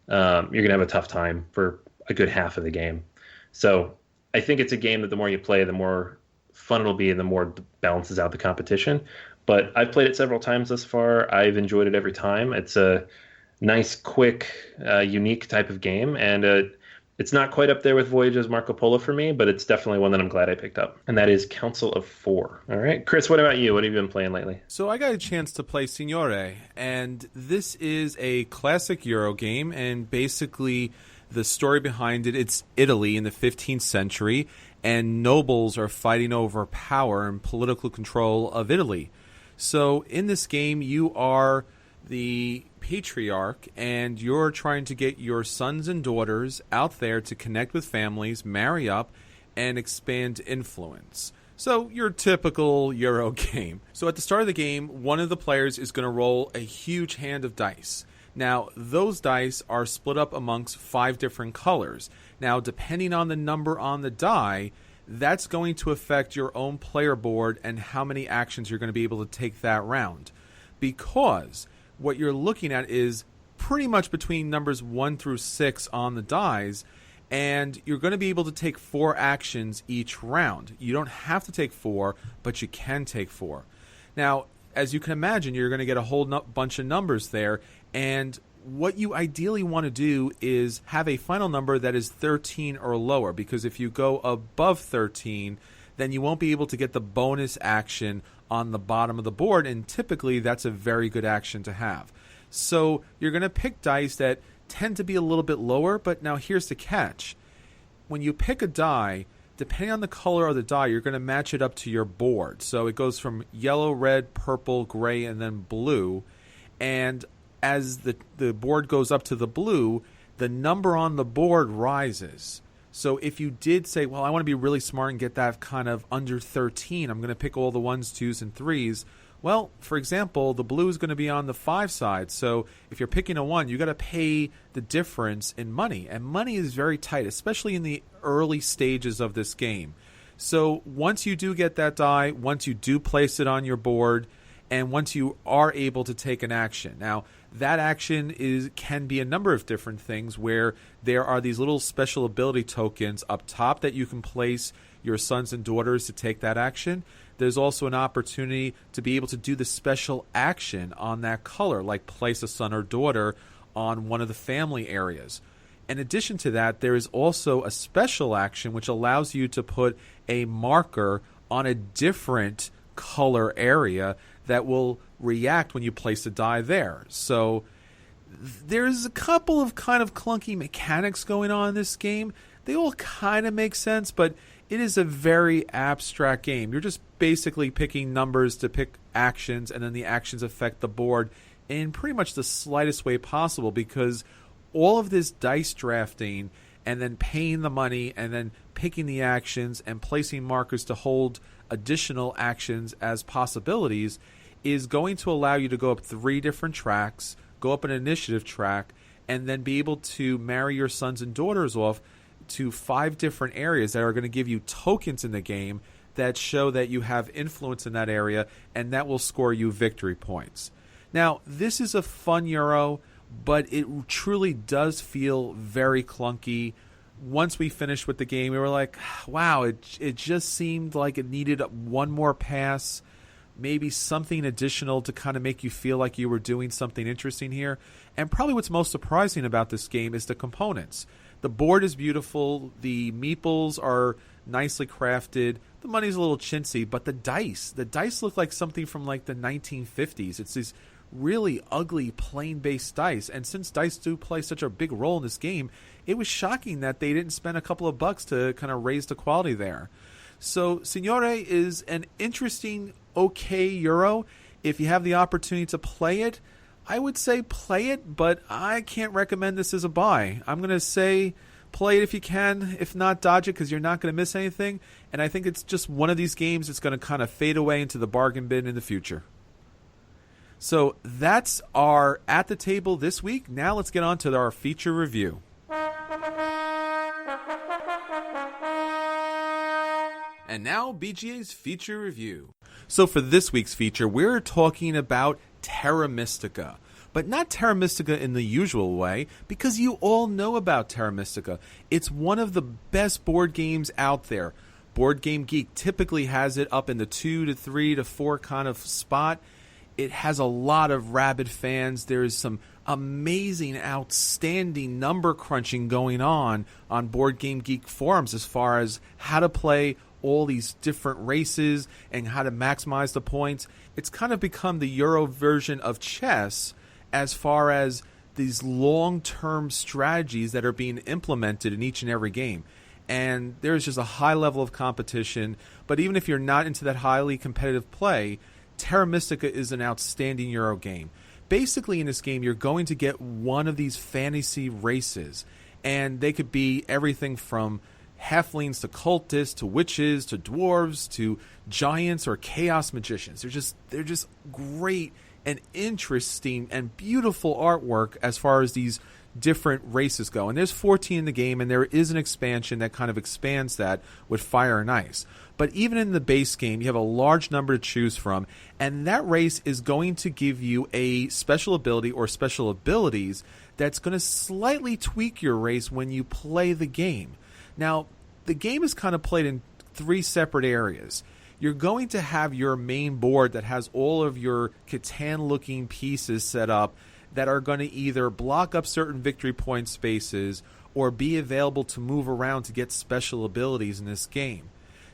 you're going to have a tough time for a good half of the game. So I think it's a game that the more you play, the more fun it'll be and the more it balances out the competition. But I've played it several times thus far. I've enjoyed it every time. It's a nice, quick, unique type of game, and it's not quite up there with Voyage's Marco Polo for me, but it's definitely one that I'm glad I picked up. And that is Council of Four. All right. Chris, what about you? What have you been playing lately? So I got a chance to play Signore, and this is a classic Euro game, and basically the story behind it's Italy in the 15th century, and nobles are fighting over power and political control of Italy. So in this game, you are the patriarch, and you're trying to get your sons and daughters out there to connect with families, marry up, and expand influence. So your typical Euro game. So at the start of the game, one of the players is going to roll a huge hand of dice. Now, those dice are split up amongst 5 different colors. Now, depending on the number on the die, that's going to affect your own player board and how many actions you're going to be able to take that round. Because what you're looking at is pretty much between numbers 1 through 6 on the dies, and you're going to be able to take 4 actions each round. You don't have to take 4, but you can take 4. Now, as you can imagine, you're going to get a whole bunch of numbers there, and what you ideally want to do is have a final number that is 13 or lower, because if you go above 13, then you won't be able to get the bonus action on the bottom of the board, and typically that's a very good action to have. So you're going to pick dice that tend to be a little bit lower, but now here's the catch. When you pick a die, depending on the color of the die, you're going to match it up to your board. So it goes from yellow, red, purple, gray, and then blue. And as the board goes up to the blue, the number on the board rises. So if you did say, well, I want to be really smart and get that kind of under 13, I'm going to pick all the 1s, 2s, and 3s. Well, for example, the blue is going to be on the 5 side. So if you're picking a 1, you got to pay the difference in money. And money is very tight, especially in the early stages of this game. So once you do get that die, once you do place it on your board, and once you are able to take an action. Now, that action can be a number of different things, where there are these little special ability tokens up top that you can place your sons and daughters to take that action. There's also an opportunity to be able to do the special action on that color, like place a son or daughter on one of the family areas. In addition to that, there is also a special action which allows you to put a marker on a different color area that will react when you place a die there. So there's a couple of kind of clunky mechanics going on in this game. They all kind of make sense, but it is a very abstract game. You're just basically picking numbers to pick actions, and then the actions affect the board in pretty much the slightest way possible, because all of this dice drafting and then paying the money and then picking the actions and placing markers to hold additional actions as possibilities is going to allow you to go up 3 different tracks, go up an initiative track, and then be able to marry your sons and daughters off to 5 different areas that are going to give you tokens in the game that show that you have influence in that area, and that will score you victory points. Now, this is a fun Euro, but it truly does feel very clunky. Once we finished with the game, we were like, wow, it just seemed like it needed one more pass, maybe something additional to kind of make you feel like you were doing something interesting here. And probably what's most surprising about this game is the components. The board is beautiful, the meeples are nicely crafted, the money's a little chintzy, but the dice look like something from like the 1950s. It's these really ugly plain-based dice, and since dice do play such a big role in this game, it was shocking that they didn't spend a couple of bucks to kind of raise the quality there. So Signore is an interesting, okay Euro. If you have the opportunity to play it, I would say play it, but I can't recommend this as a buy. I'm going to say play it if you can. If not, dodge it, because you're not going to miss anything. And I think it's just one of these games that's going to kind of fade away into the bargain bin in the future. So that's our At the Table this week. Now let's get on to our feature review. And now BGA's feature review. So for this week's feature, we're talking about Terra Mystica. But not Terra Mystica in the usual way, because you all know about Terra Mystica. It's one of the best board games out there. Board Game Geek typically has it up in the 2 to 3 to 4 kind of spot. It has a lot of rabid fans. There is some amazing, outstanding number crunching going on Board Game Geek forums as far as how to play all these different races and how to maximize the points. It's kind of become the Euro version of chess as far as these long-term strategies that are being implemented in each and every game. And there's just a high level of competition. But even if you're not into that highly competitive play, Terra Mystica is an outstanding Euro game. Basically, in this game, you're going to get one of these fantasy races, and they could be everything from halflings to cultists to witches to dwarves to giants or chaos magicians. They're just great and interesting and beautiful artwork as far as these different races go. And there's 14 in the game, and there is an expansion that kind of expands that with Fire and Ice. But even in the base game, you have a large number to choose from, and that race is going to give you a special ability or special abilities that's going to slightly tweak your race when you play the game. Now, the game is kind of played in 3 separate areas. You're going to have your main board that has all of your Catan-looking pieces set up that are going to either block up certain victory point spaces or be available to move around to get special abilities in this game.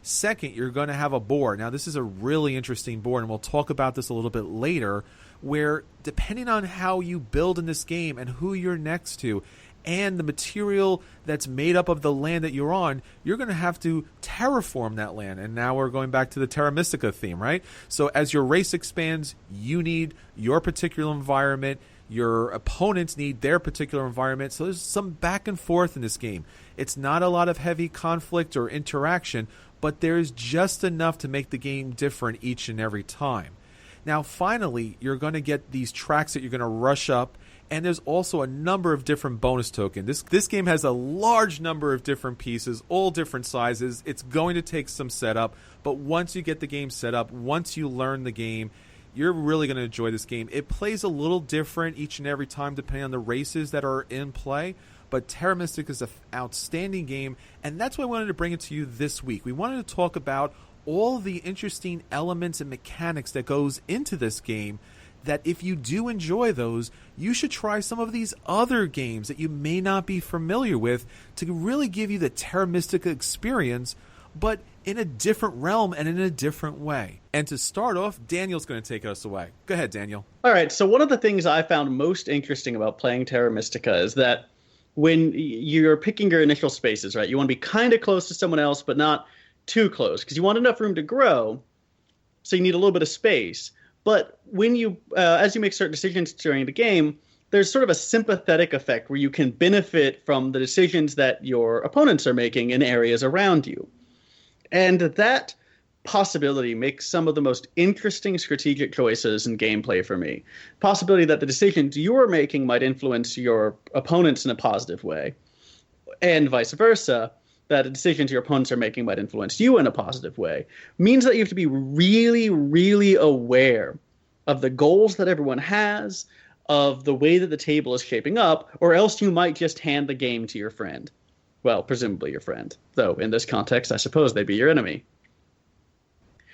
Second, you're going to have a board. Now, this is a really interesting board, and we'll talk about this a little bit later, where depending on how you build in this game and who you're next to and the material that's made up of the land that you're on, you're going to have to terraform that land. And now we're going back to the Terra Mystica theme, right? So as your race expands, you need your particular environment. Your opponents need their particular environment. So there's some back and forth in this game. It's not a lot of heavy conflict or interaction, but there's just enough to make the game different each and every time. Now, finally, you're going to get these tracks that you're going to rush up, and there's also a number of different bonus tokens. This game has a large number of different pieces, all different sizes. It's going to take some setup, but once you get the game set up, once you learn the game, you're really going to enjoy this game. It plays a little different each and every time depending on the races that are in play, but Terra Mystica is an outstanding game, and that's why I wanted to bring it to you this week. We wanted to talk about all the interesting elements and mechanics that goes into this game, that if you do enjoy those, you should try some of these other games that you may not be familiar with to really give you the Terra Mystica experience, but in a different realm and in a different way. And to start off, Daniel's going to take us away. Go ahead, Daniel. All right, so one of the things I found most interesting about playing Terra Mystica is that when you're picking your initial spaces, right, you want to be kind of close to someone else, but not too close, because you want enough room to grow, so you need a little bit of space. But when you, as you make certain decisions during the game, there's sort of a sympathetic effect where you can benefit from the decisions that your opponents are making in areas around you. And that possibility makes some of the most interesting strategic choices in gameplay for me. Possibility that the decisions you're making might influence your opponents in a positive way, and vice versa, that the decisions your opponents are making might influence you in a positive way, means that you have to be really, really aware of the goals that everyone has, of the way that the table is shaping up, or else you might just hand the game to your friend. Well, presumably your friend, though in this context, I suppose they'd be your enemy.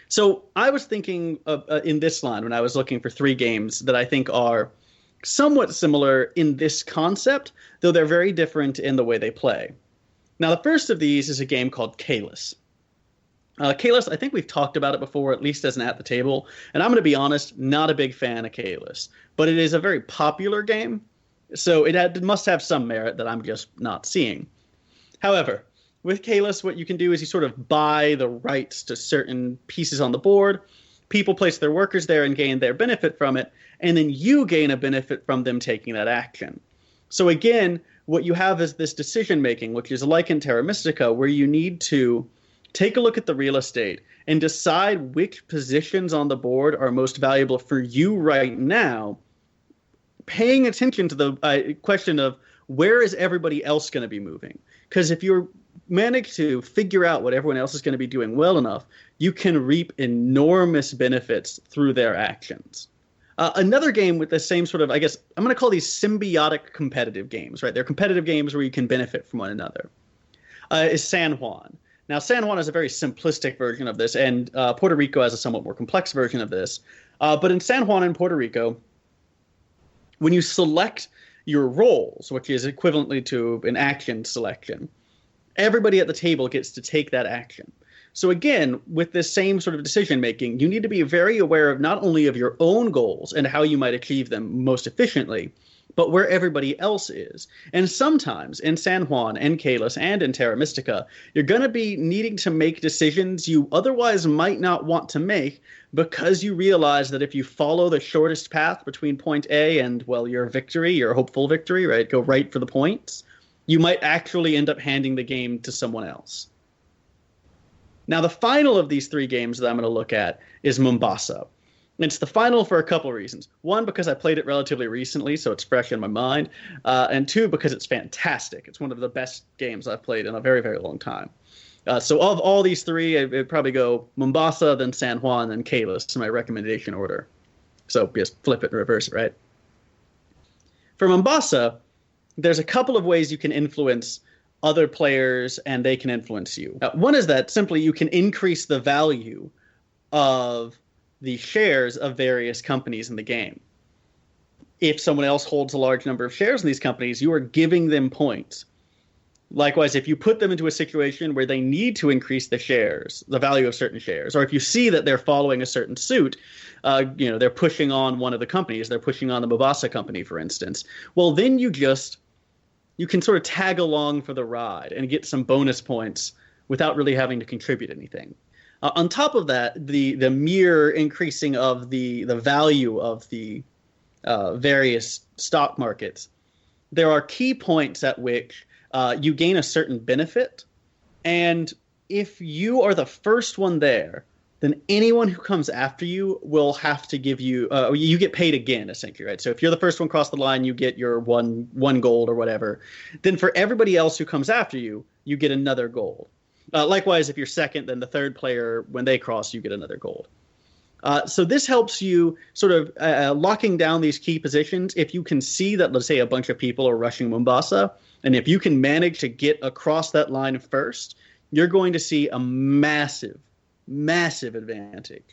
So I was thinking in this line when I was looking for 3 games that I think are somewhat similar in this concept, though they're very different in the way they play. Now, the first of these is a game called Kalis. Kalis, I think we've talked about it before, at least as an At the Table, and I'm going to be honest, not a big fan of Kalis, but it is a very popular game, so it must have some merit that I'm just not seeing. However, with Kalis, what you can do is you sort of buy the rights to certain pieces on the board. People place their workers there and gain their benefit from it, and then you gain a benefit from them taking that action. So again, what you have is this decision-making, which is like in Terra Mystica, where you need to take a look at the real estate and decide which positions on the board are most valuable for you right now, paying attention to the question of where is everybody else going to be moving. Because if you manage to figure out what everyone else is going to be doing well enough, you can reap enormous benefits through their actions. Another game with the same sort of, I guess, I'm going to call these symbiotic competitive games, right? They're competitive games where you can benefit from one another, is San Juan. Now, San Juan is a very simplistic version of this, and Puerto Rico has a somewhat more complex version of this. But in San Juan and Puerto Rico, when you select your roles, which is equivalently to an action selection, everybody at the table gets to take that action. So again, with this same sort of decision-making, you need to be very aware of not only of your own goals and how you might achieve them most efficiently, but where everybody else is. And sometimes in San Juan and Kalis and in Terra Mystica, you're going to be needing to make decisions you otherwise might not want to make because you realize that if you follow the shortest path between point A and, well, your victory, your hopeful victory, right, go right for the points, you might actually end up handing the game to someone else. Now, the final of these 3 games that I'm going to look at is Mombasa. It's the final for a couple of reasons. 1, because I played it relatively recently, so it's fresh in my mind. And 2, because it's fantastic. It's one of the best games I've played in a very, very long time. So of all these 3, it'd probably go Mombasa, then San Juan, then Kalis in my recommendation order. So just flip it and reverse it, right? For Mombasa, there's a couple of ways you can influence other players and they can influence you. One is that simply you can increase the value of the shares of various companies in the game. If someone else holds a large number of shares in these companies, you are giving them points. Likewise, if you put them into a situation where they need to increase the shares, the value of certain shares, or if you see that they're following a certain suit, they're pushing on one of the companies, they're pushing on the Mombasa company, for instance, well, then you can sort of tag along for the ride and get some bonus points without really having to contribute anything. On top of that, the mere increasing of the value of the various stock markets, there are key points at which you gain a certain benefit. And if you are the first one there, then anyone who comes after you will have to give you you get paid again, essentially, right? So if you're the first one across the line, you get your one gold or whatever. Then for everybody else who comes after you, you get another gold. Likewise, if you're second, then the third player, when they cross, you get another gold. So this helps you sort of locking down these key positions. If you can see that, let's say, a bunch of people are rushing Mombasa, and if you can manage to get across that line first, you're going to see a massive, massive advantage.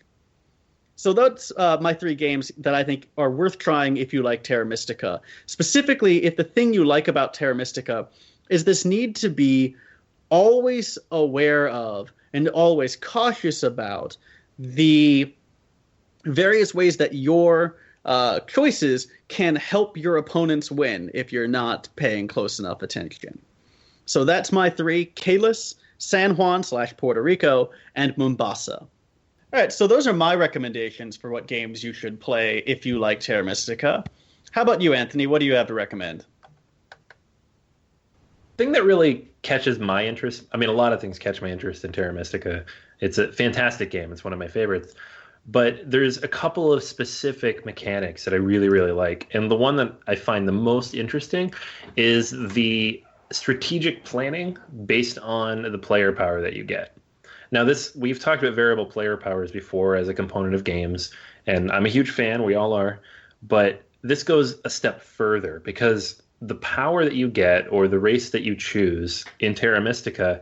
So that's my 3 games that I think are worth trying if you like Terra Mystica. Specifically, if the thing you like about Terra Mystica is this need to be always aware of and always cautious about the various ways that your choices can help your opponents win if you're not paying close enough attention. So that's my 3: Kalis, San Juan / Puerto Rico, and Mombasa. All right, so those are my recommendations for what games you should play if you like Terra Mystica. How about you, Anthony? What do you have to recommend? Thing that really catches my interest, I mean, a lot of things catch my interest in Terra Mystica. It's a fantastic game. It's one of my favorites. But there's a couple of specific mechanics that I really, really like. And the one that I find the most interesting is the strategic planning based on the player power that you get. Now, we've talked about variable player powers before as a component of games, and I'm a huge fan. We all are. But this goes a step further because the power that you get or the race that you choose in Terra Mystica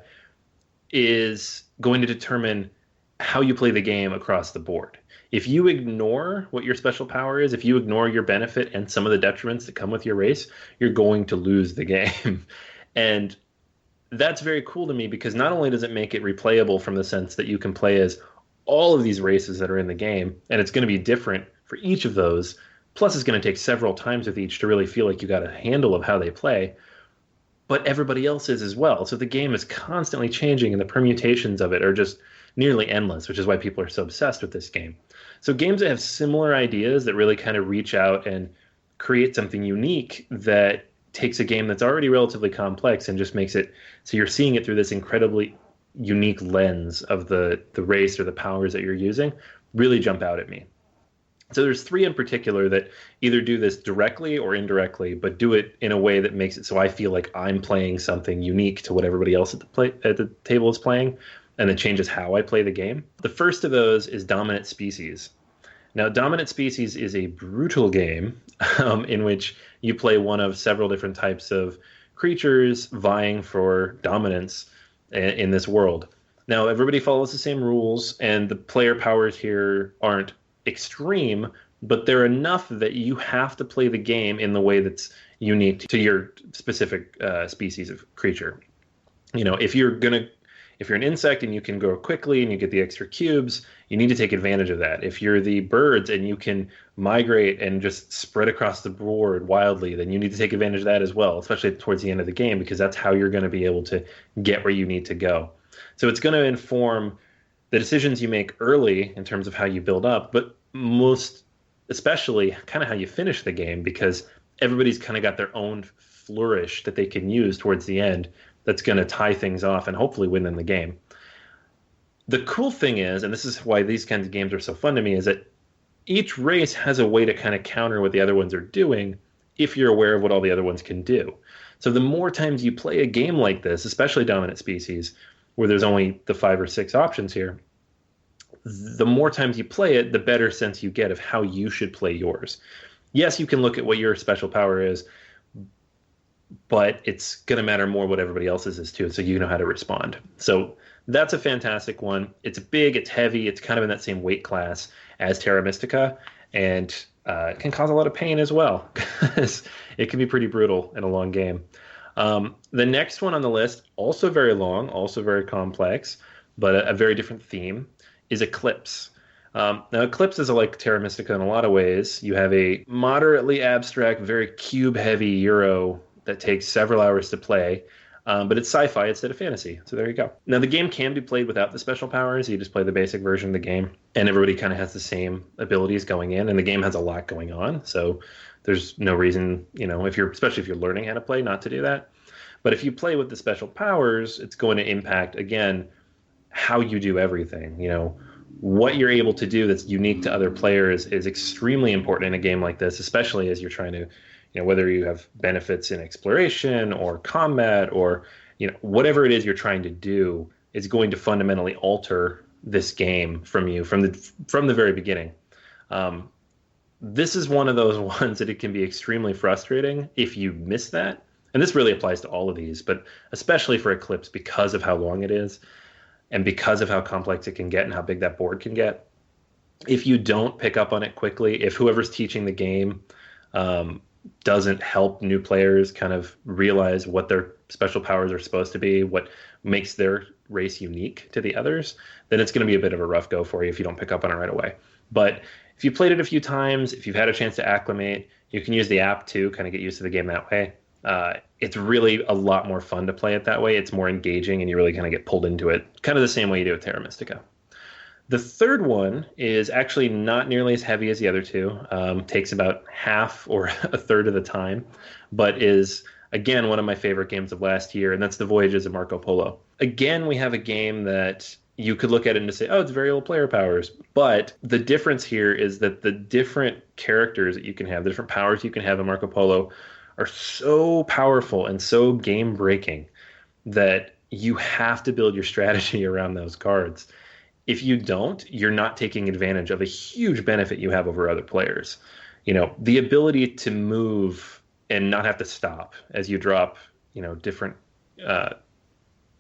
is going to determine how you play the game across the board. If you ignore what your special power is, if you ignore your benefit and some of the detriments that come with your race, you're going to lose the game. And that's very cool to me because not only does it make it replayable from the sense that you can play as all of these races that are in the game, and it's going to be different for each of those, plus it's going to take several times with each to really feel like you got a handle of how they play, but everybody else is as well. So the game is constantly changing and the permutations of it are just nearly endless, which is why people are so obsessed with this game. So games that have similar ideas that really kind of reach out and create something unique that takes a game that's already relatively complex and just makes it so you're seeing it through this incredibly unique lens of the race or the powers that you're using really jump out at me. So there's 3 in particular that either do this directly or indirectly, but do it in a way that makes it so I feel like I'm playing something unique to what everybody else at the table is playing, and it changes how I play the game. The first of those is Dominant Species. Now, Dominant Species is a brutal game in which you play one of several different types of creatures vying for dominance in this world. Now, everybody follows the same rules, and the player powers here aren't extreme, but they're enough that you have to play the game in the way that's unique to your specific species of creature. You know, if you're an insect and you can grow quickly and you get the extra cubes, you need to take advantage of that. If you're the birds and you can migrate and just spread across the board wildly, then you need to take advantage of that as well, especially towards the end of the game, because that's how you're going to be able to get where you need to go. So it's going to inform the decisions you make early in terms of how you build up, but most especially kind of how you finish the game, because everybody's kind of got their own flourish that they can use towards the end that's going to tie things off and hopefully win them the game. The cool thing is, and this is why these kinds of games are so fun to me, is that each race has a way to kind of counter what the other ones are doing if you're aware of what all the other ones can do. So the more times you play a game like this, especially Dominant Species, where there's only the 5 or 6 options here, the more times you play it, the better sense you get of how you should play yours. Yes, you can look at what your special power is, but it's going to matter more what everybody else's is too, so you know how to respond. So that's a fantastic one. It's big, it's heavy, it's kind of in that same weight class as Terra Mystica, and it can cause a lot of pain as well, because it can be pretty brutal in a long game. The next one on the list, also very long, also very complex, but a very different theme, is Eclipse. Now, Eclipse is like Terra Mystica in a lot of ways. You have a moderately abstract, very cube-heavy Euro that takes several hours to play, but it's sci-fi instead of fantasy. So there you go. Now, the game can be played without the special powers. You just play the basic version of the game, and everybody kind of has the same abilities going in, and the game has a lot going on. So there's no reason, especially if you're learning how to play, not to do that. But if you play with the special powers, it's going to impact, again, how you do everything. What you're able to do that's unique to other players is extremely important in a game like this, especially as you're trying to, whether you have benefits in exploration or combat or, whatever it is you're trying to do is going to fundamentally alter this game from you from the very beginning. This is one of those ones that it can be extremely frustrating if you miss that. And this really applies to all of these, but especially for Eclipse because of how long it is and because of how complex it can get and how big that board can get. If you don't pick up on it quickly, if whoever's teaching the game doesn't help new players kind of realize what their special powers are supposed to be, what makes their race unique to the others, then it's going to be a bit of a rough go for you if you don't pick up on it right away. But if you played it a few times, if you've had a chance to acclimate, you can use the app to kind of get used to the game that way. It's really a lot more fun to play it that way. It's more engaging, and you really kind of get pulled into it, kind of the same way you do with Terra Mystica. The third one is actually not nearly as heavy as the other two. Takes about half or a third of the time, but is, again, one of my favorite games of last year, and that's The Voyages of Marco Polo. Again, we have a game that you could look at it and say, oh, it's very old player powers. But the difference here is that the different characters that you can have, the different powers you can have in Marco Polo are so powerful and so game-breaking that you have to build your strategy around those cards. If you don't, you're not taking advantage of a huge benefit you have over other players. You know, the ability to move and not have to stop as you drop, different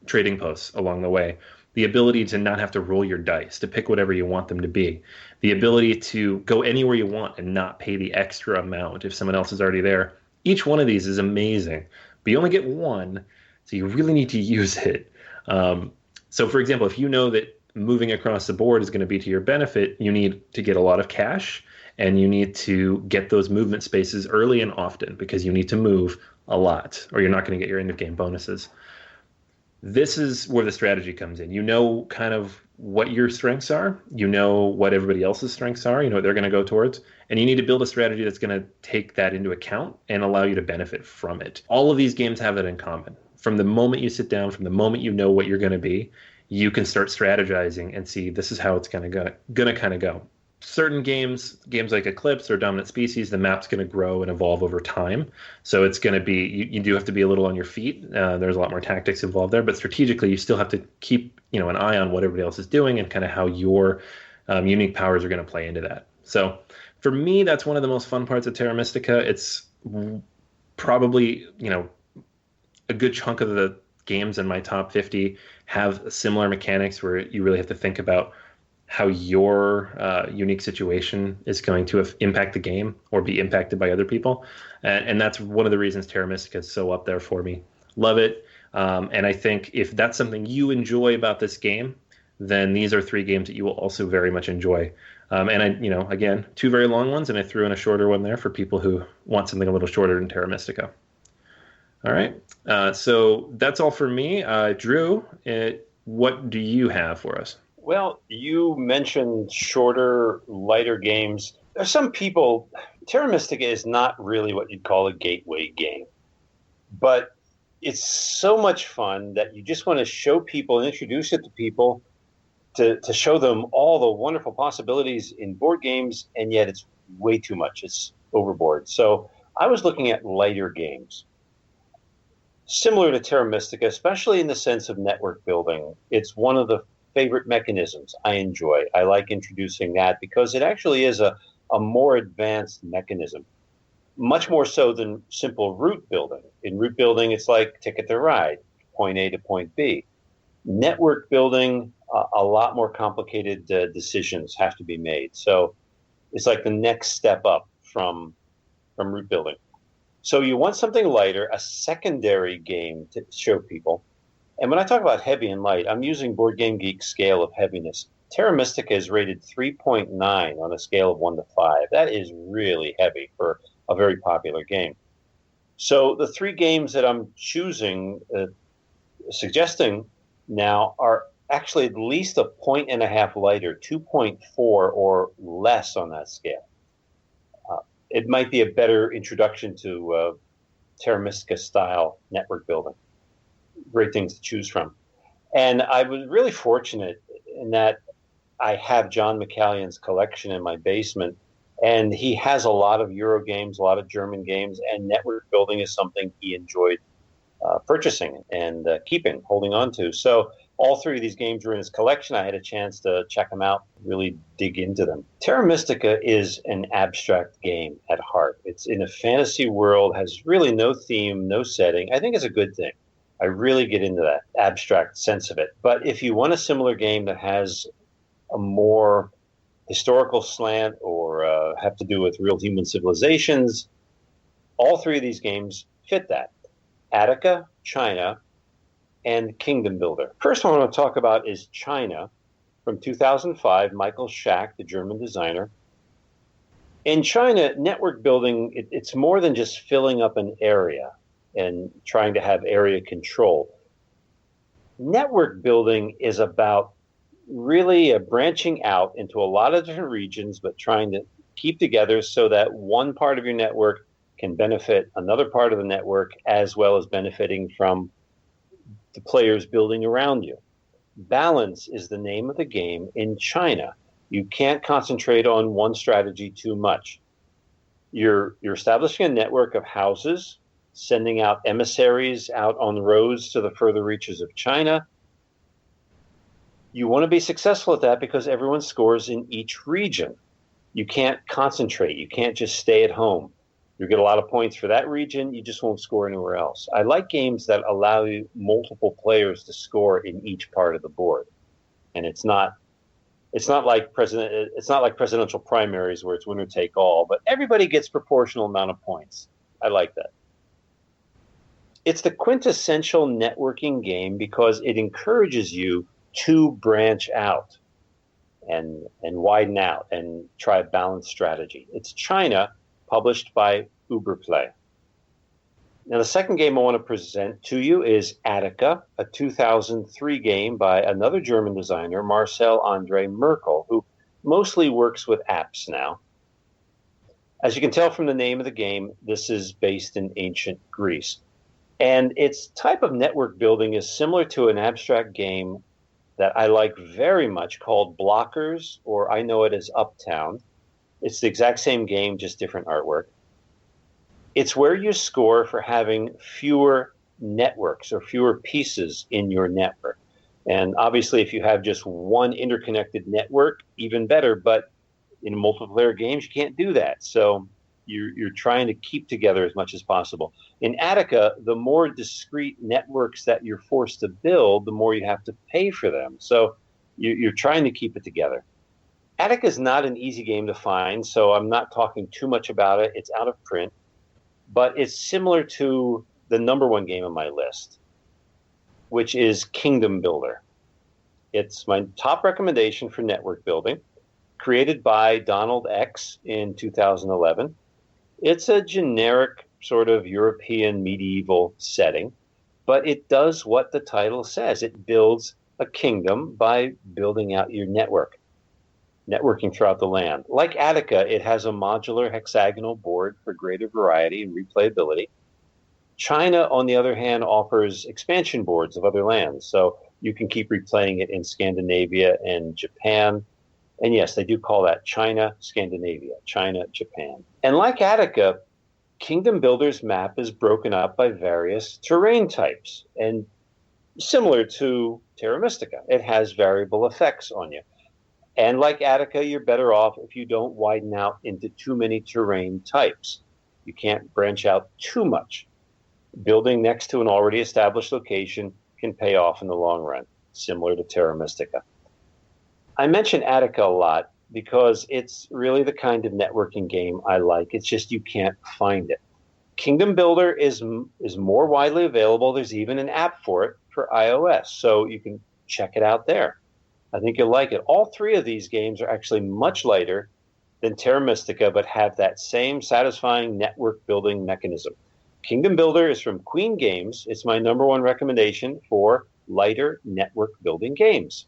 trading posts along the way. The ability to not have to roll your dice, to pick whatever you want them to be. The ability to go anywhere you want and not pay the extra amount if someone else is already there. Each one of these is amazing, but you only get one, so you really need to use it. So, for example, if you know that moving across the board is going to be to your benefit, you need to get a lot of cash, and you need to get those movement spaces early and often because you need to move a lot, or you're not going to get your end-of-game bonuses. This is where the strategy comes in. You know kind of what your strengths are. You know what everybody else's strengths are. You know what they're going to go towards. And you need to build a strategy that's going to take that into account and allow you to benefit from it. All of these games have that in common. From the moment you sit down, from the moment you know what you're going to be, you can start strategizing and see this is how it's going to kind of go. Certain games like Eclipse or Dominant Species, the map's going to grow and evolve over time. So it's going to be, you do have to be a little on your feet. There's a lot more tactics involved there, but strategically you still have to keep, an eye on what everybody else is doing and kind of how your unique powers are going to play into that. So for me, that's one of the most fun parts of Terra Mystica. It's probably, a good chunk of the games in my top 50 have similar mechanics where you really have to think about how your unique situation is going to impact the game or be impacted by other people. And that's one of the reasons Terra Mystica is so up there for me. Love it. And I think if that's something you enjoy about this game, then these are three games that you will also very much enjoy. And I, again, two very long ones, and I threw in a shorter one there for people who want something a little shorter than Terra Mystica. All right. So that's all for me. Drew, what do you have for us? Well, you mentioned shorter, lighter games. There's some people, Terra Mystica is not really what you'd call a gateway game, but it's so much fun that you just want to show people and introduce it to people to show them all the wonderful possibilities in board games, and yet it's way too much. It's overboard. So I was looking at lighter games. Similar to Terra Mystica, especially in the sense of network building. It's one of the favorite mechanisms I enjoy. I like introducing that because it actually is a more advanced mechanism, much more so than simple route building. In route building, it's like Ticket to Ride, point A to point B. Network building, a lot more complicated decisions have to be made. So it's like the next step up from route building. So you want something lighter, a secondary game to show people. And when I talk about heavy and light, I'm using Board Game Geek's scale of heaviness. Terra Mystica is rated 3.9 on a scale of 1 to 5. That is really heavy for a very popular game. So the three games that I'm choosing, suggesting now, are actually at least a point and a half lighter, 2.4 or less on that scale. It might be a better introduction to Terra Mystica style network building. Great things to choose from. And I was really fortunate in that I have John McCallion's collection in my basement, and he has a lot of Euro games, a lot of German games, and network building is something he enjoyed purchasing and keeping, holding on to. So All three of these games were in his collection. I had a chance to check them out, really dig into them. Terra Mystica is an abstract game at heart. It's in a fantasy world, has really no theme, no setting. I think it's a good thing. I really get into that abstract sense of it. But if you want a similar game that has a more historical slant or have to do with real human civilizations, all three of these games fit that. Attica, China, and Kingdom Builder. First one I want to talk about is China from 2005, Michael Schack, the German designer. In China, network building, it's more than just filling up an area and trying to have area control. Network building is about really branching out into a lot of different regions, but trying to keep together so that one part of your network can benefit another part of the network, as well as benefiting from the players building around you. Balance is the name of the game in China. You can't concentrate on one strategy too much. You're establishing a network of houses, sending out emissaries out on the roads to the further reaches of China. You want to be successful at that because everyone scores in each region. You can't concentrate. You can't just stay at home. You get a lot of points for that region. You just won't score anywhere else. I like games that allow you multiple players to score in each part of the board, and it's not like presidential primaries where it's winner take all, but everybody gets proportional amount of points. I like that. It's the quintessential networking game because it encourages you to branch out and widen out and try a balanced strategy. It's China, published by Uberplay. Now, the second game I want to present to you is Attica, a 2003 game by another German designer, Marcel Andre Merkel, who mostly works with apps now. As you can tell from the name of the game, this is based in ancient Greece. And its type of network building is similar to an abstract game that I like very much called Blockers, or I know it as Uptown. It's the exact same game, just different artwork. It's where you score for having fewer networks or fewer pieces in your network. And obviously, if you have just one interconnected network, even better. But in multiplayer games, you can't do that. So you're trying to keep together as much as possible. In Attica, the more discrete networks that you're forced to build, the more you have to pay for them. So you're trying to keep it together. Attica is not an easy game to find, so I'm not talking too much about it. It's out of print, but it's similar to the number one game on my list, which is Kingdom Builder. It's my top recommendation for network building, created by Donald X in 2011. It's a generic sort of European medieval setting, but it does what the title says. It builds a kingdom by building out your network. Networking throughout the land. Like Attica, it has a modular hexagonal board for greater variety and replayability. China, on the other hand, offers expansion boards of other lands, so you can keep replaying it in Scandinavia and Japan. And yes, they do call that China, Scandinavia, China, Japan. And like Attica, Kingdom Builder's map is broken up by various terrain types. And similar to Terra Mystica, it has variable effects on you. And like Attica, you're better off if you don't widen out into too many terrain types. You can't branch out too much. Building next to an already established location can pay off in the long run, similar to Terra Mystica. I mention Attica a lot because it's really the kind of networking game I like. It's just you can't find it. Kingdom Builder is more widely available. There's even an app for it for iOS, so you can check it out there. I think you'll like it. All three of these games are actually much lighter than Terra Mystica, but have that same satisfying network building mechanism. Kingdom Builder is from Queen Games. It's my number one recommendation for lighter network building games.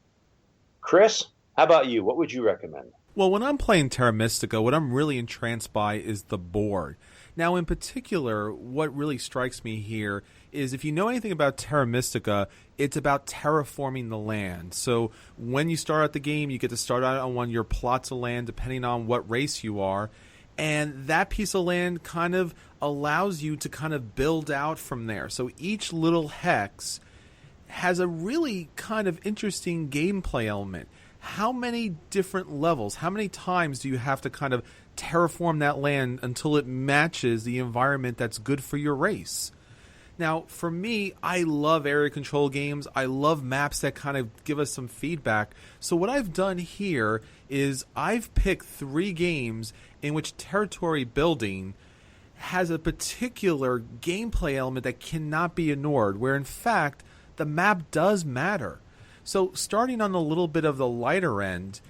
Chris, how about you? What would you recommend? Well, when I'm playing Terra Mystica, what I'm really entranced by is the board. Now, in particular, what really strikes me here is if you know anything about Terra Mystica, it's about terraforming the land. So when you start out the game, you get to start out on one of your plots of land, depending on what race you are. And that piece of land kind of allows you to kind of build out from there. So each little hex has a really kind of interesting gameplay element. How many different levels, how many times do you have to kind of terraform that land until it matches the environment that's good for your race? Now, for me, I love area control games. I love maps that kind of give us some feedback. So what I've done here is I've picked 3 games in which territory building has a particular gameplay element that cannot be ignored, where in fact the map does matter. So starting on a little bit of the lighter end,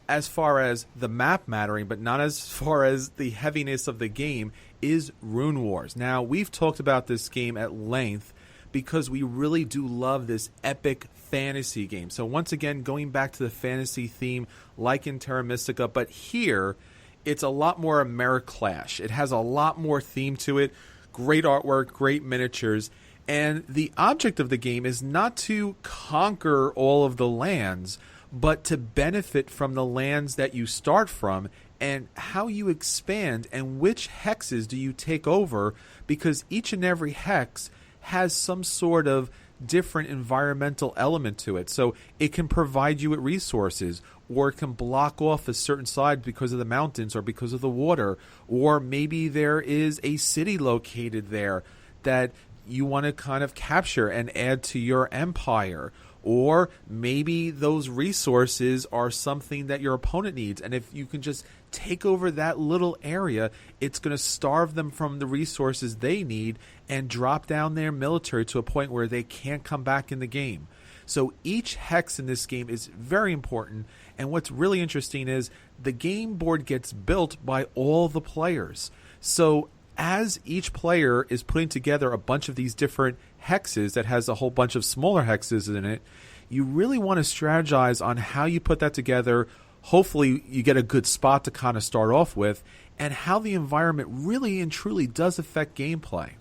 as far as the map mattering, but not as far as the heaviness of the game, is Rune Wars. Now, we've talked about this game at length because we really do love this epic fantasy game. So once again, going back to the fantasy theme, like in Terra Mystica, but here, it's a lot more Americlash. It has a lot more theme to it, great artwork, great miniatures, and the object of the game is not to conquer all of the lands, but to benefit from the lands that you start from and how you expand and which hexes do you take over, because each and every hex has some sort of different environmental element to it. So it can provide you with resources, or it can block off a certain side because of the mountains or because of the water, or maybe there is a city located there that you want to kind of capture and add to your empire. Or maybe those resources are something that your opponent needs, and if you can just take over that little area, it's going to starve them from the resources they need and drop down their military to a point where they can't come back in the game. So each hex in this game is very important, and what's really interesting is the game board gets built by all the players. So as each player is putting together a bunch of these different hexes that has a whole bunch of smaller hexes in it, you really want to strategize on how you put that together. Hopefully you get a good spot to kind of start off with, and how the environment really and truly does affect gameplay.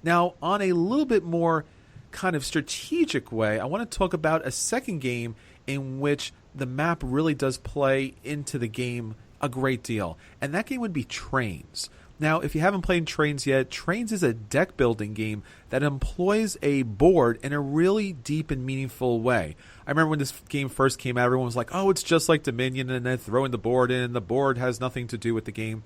Now, on a little bit more kind of strategic way, I want to talk about a second game in which the map really does play into the game a great deal, and that game would be Trains. Now, if you haven't played Trains yet, Trains is a deck building game that employs a board in a really deep and meaningful way. I remember when this game first came out, everyone was like, oh, it's just like Dominion, and then throwing the board in. The board has nothing to do with the game.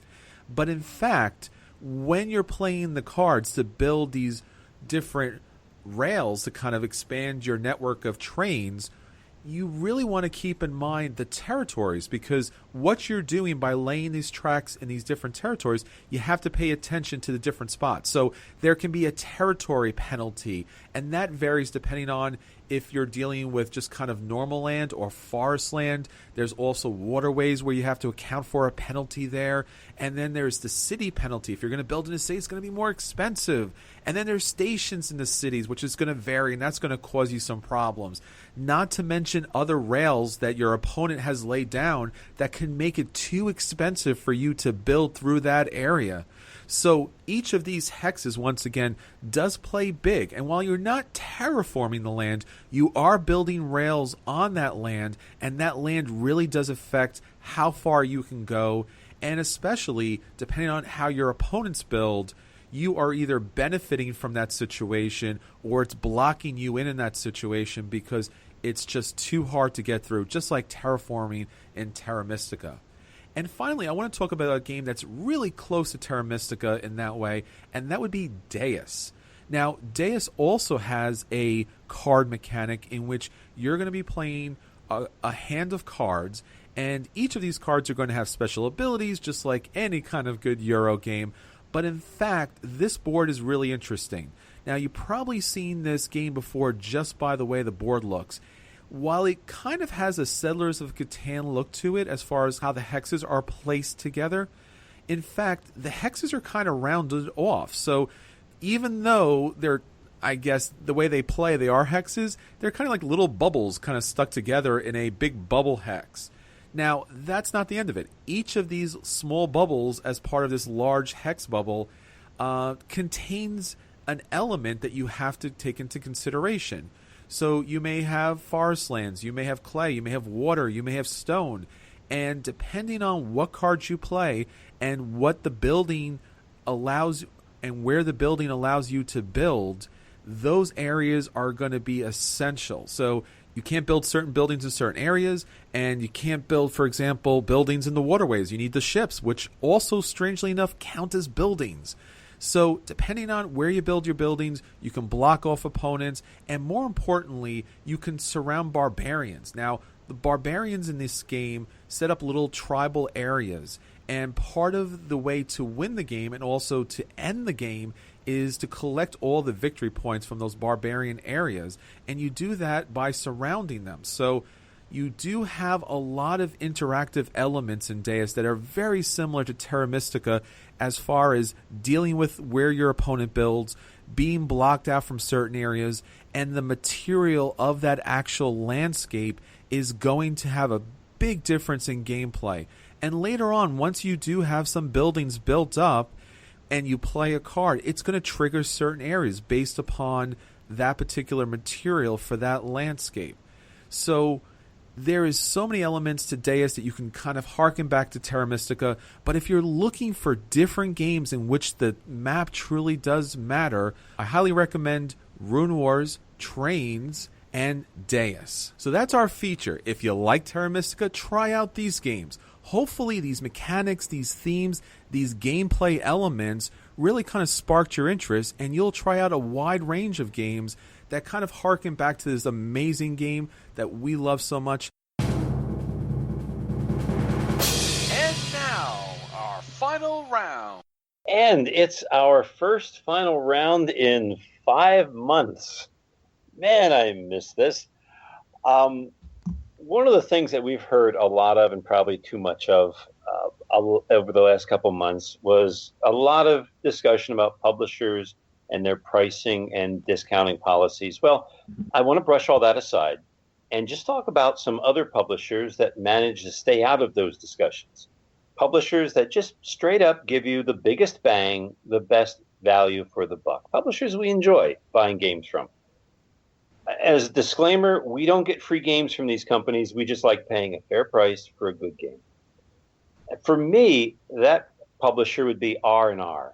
But in fact, when you're playing the cards to build these different rails to kind of expand your network of trains, you really want to keep in mind the territories, because what you're doing by laying these tracks in these different territories, you have to pay attention to the different spots. So there can be a territory penalty, and that varies depending on if you're dealing with just kind of normal land or forest land. There's also waterways where you have to account for a penalty there. And then there's the city penalty. If you're going to build in a city, it's going to be more expensive. And then there's stations in the cities, which is going to vary, and that's going to cause you some problems. Not to mention other rails that your opponent has laid down that can make it too expensive for you to build through that area. So each of these hexes, once again, does play big. And while you're not terraforming the land, you are building rails on that land, and that land really does affect how far you can go. And especially, depending on how your opponents build, you are either benefiting from that situation or it's blocking you in that situation because it's just too hard to get through, just like terraforming in Terra Mystica. And finally, I want to talk about a game that's really close to Terra Mystica in that way, and that would be Deus. Now, Deus also has a card mechanic in which you're going to be playing a hand of cards, and each of these cards are going to have special abilities, just like any kind of good Euro game. But in fact, this board is really interesting. Now, you've probably seen this game before just by the way the board looks. While it kind of has a Settlers of Catan look to it as far as how the hexes are placed together, in fact, the hexes are kind of rounded off. So even though they're, I guess, the way they play, they are hexes, they're kind of like little bubbles kind of stuck together in a big bubble hex. Now, that's not the end of it. Each of these small bubbles as part of this large hex bubble contains an element that you have to take into consideration. So you may have forest lands, you may have clay, you may have water, you may have stone. And depending on what cards you play and what the building allows and where the building allows you to build, those areas are going to be essential. So you can't build certain buildings in certain areas, and you can't build, for example, buildings in the waterways. You need the ships, which also, strangely enough, count as buildings. So depending on where you build your buildings, you can block off opponents, and more importantly, you can surround barbarians. Now, the barbarians in this game set up little tribal areas, and part of the way to win the game and also to end the game is to collect all the victory points from those barbarian areas, and you do that by surrounding them. So you do have a lot of interactive elements in Deus that are very similar to Terra Mystica as far as dealing with where your opponent builds, being blocked out from certain areas, and the material of that actual landscape is going to have a big difference in gameplay. And later on, once you do have some buildings built up and you play a card, it's going to trigger certain areas based upon that particular material for that landscape. So there is so many elements to Deus that you can kind of harken back to Terra Mystica, but if you're looking for different games in which the map truly does matter, I highly recommend Rune Wars, Trains, and Deus. So that's our feature. If you like Terra Mystica, try out these games. Hopefully these mechanics, these themes, these gameplay elements really kind of sparked your interest, and you'll try out a wide range of games that kind of harken back to this amazing game that we love so much. And now, our final round. And it's our first final round in 5 months. Man, I miss this. One of the things that we've heard a lot of, and probably too much of, over the last couple months, was a lot of discussion about publishers and their pricing and discounting policies. Well, I want to brush all that aside and just talk about some other publishers that manage to stay out of those discussions. Publishers that just straight up give you the biggest bang, the best value for the buck. Publishers we enjoy buying games from. As a disclaimer, we don't get free games from these companies. We just like paying a fair price for a good game. For me, that publisher would be R&R,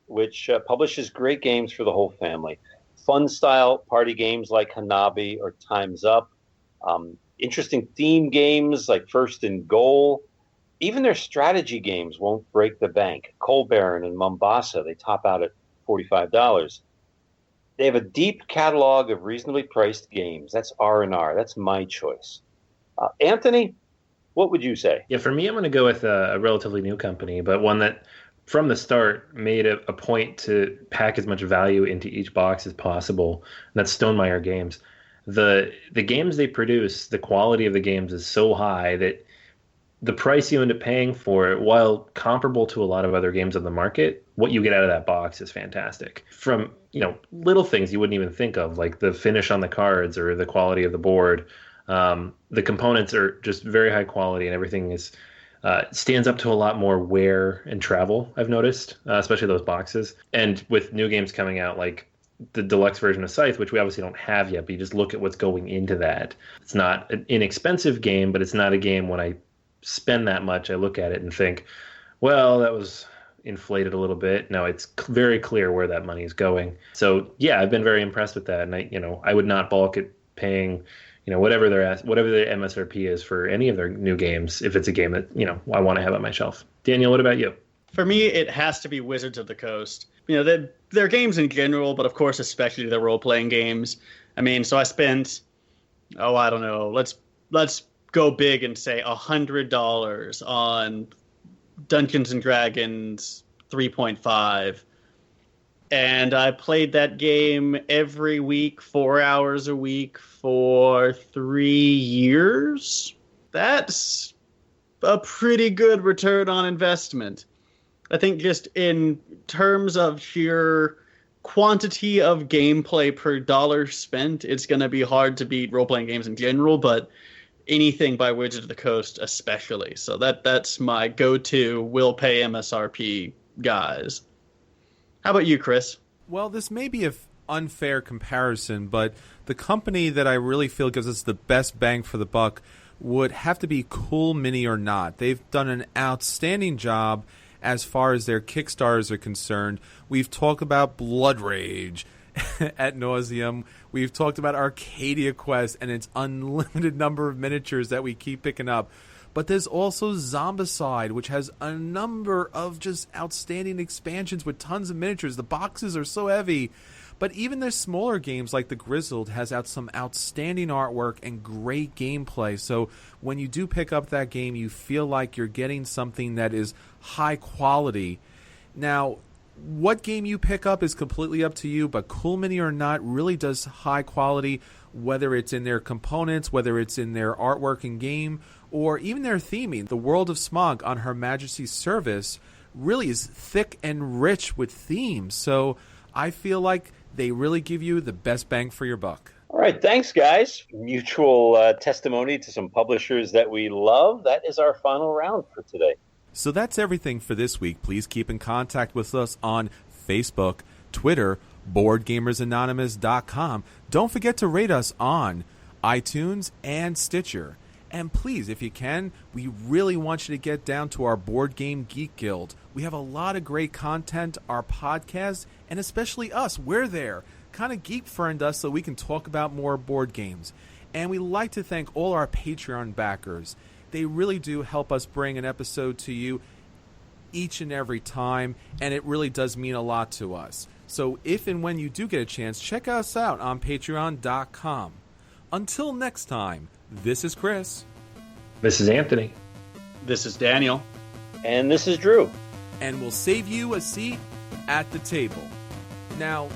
which publishes great games for the whole family. Fun style party games like Hanabi or Time's Up. Interesting theme games like First and Goal. Even their strategy games won't break the bank. Coal Baron and Mombasa, they top out at $45. They have a deep catalog of reasonably priced games. That's R&R. That's my choice. Anthony, what would you say? Yeah, for me, I'm going to go with a relatively new company, but one that from the start made a point to pack as much value into each box as possible. And that's Stonemaier Games. The games they produce, the quality of the games is so high that the price you end up paying for it, while comparable to a lot of other games on the market, what you get out of that box is fantastic. From, little things you wouldn't even think of, like the finish on the cards or the quality of the board. The components are just very high quality, and everything is stands up to a lot more wear and travel, I've noticed, especially those boxes. And with new games coming out, like the deluxe version of Scythe, which we obviously don't have yet, but you just look at what's going into that. It's not an inexpensive game, but it's not a game when I spend that much, I look at it and think, well, that was inflated a little bit. No, it's very clear where that money is going. So yeah, I've been very impressed with that, and I would not balk at paying, whatever their MSRP is for any of their new games if it's a game that I want to have on my shelf. Daniel, what about you? For me, it has to be Wizards of the Coast. Their games in general, but of course, especially the role-playing games. So I spent, I don't know, let's go big and say $100 on Dungeons and Dragons 3.5. And I played that game every week, 4 hours a week for 3 years. That's a pretty good return on investment. I think just in terms of sheer quantity of gameplay per dollar spent, it's going to be hard to beat role-playing games in general, but anything by Wizards of the Coast especially. So that's my go-to will pay MSRP guys. How about you, Chris? Well, this may be an unfair comparison, but the company that I really feel gives us the best bang for the buck would have to be Cool Mini or Not. They've done an outstanding job as far as their Kickstarters are concerned. We've talked about Blood Rage ad nauseum. We've talked about Arcadia Quest and its unlimited number of miniatures that we keep picking up. But there's also Zombicide, which has a number of just outstanding expansions with tons of miniatures. The boxes are so heavy. But even their smaller games like The Grizzled has out some outstanding artwork and great gameplay. So when you do pick up that game, you feel like you're getting something that is high quality. Now, what game you pick up is completely up to you, but Cool Mini or not really does high quality, whether it's in their components, whether it's in their artwork and game, or even their theming. The World of Smog on Her Majesty's Service really is thick and rich with themes. So I feel like they really give you the best bang for your buck. All right, thanks, guys. Mutual testimony to some publishers that we love. That is our final round for today. So that's everything for this week. Please keep in contact with us on Facebook, Twitter, BoardGamersAnonymous.com. Don't forget to rate us on iTunes and Stitcher. And please, if you can, we really want you to get down to our Board Game Geek Guild. We have a lot of great content, our podcast, and especially us. We're there. Kind of geek friend us so we can talk about more board games. And we like to thank all our Patreon backers. They really do help us bring an episode to you each and every time, and it really does mean a lot to us. So if and when you do get a chance, check us out on patreon.com. Until next time, this is Chris. This is Anthony. This is Daniel. And this is Drew. And we'll save you a seat at the table. Now,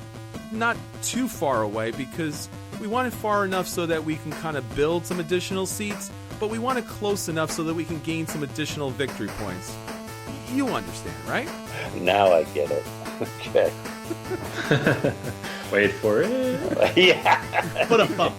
not too far away, because we want it far enough so that we can kind of build some additional seats, but we want it close enough so that we can gain some additional victory points. You understand, right? Now I get it. Okay. Wait for it. Yeah. Put a bump.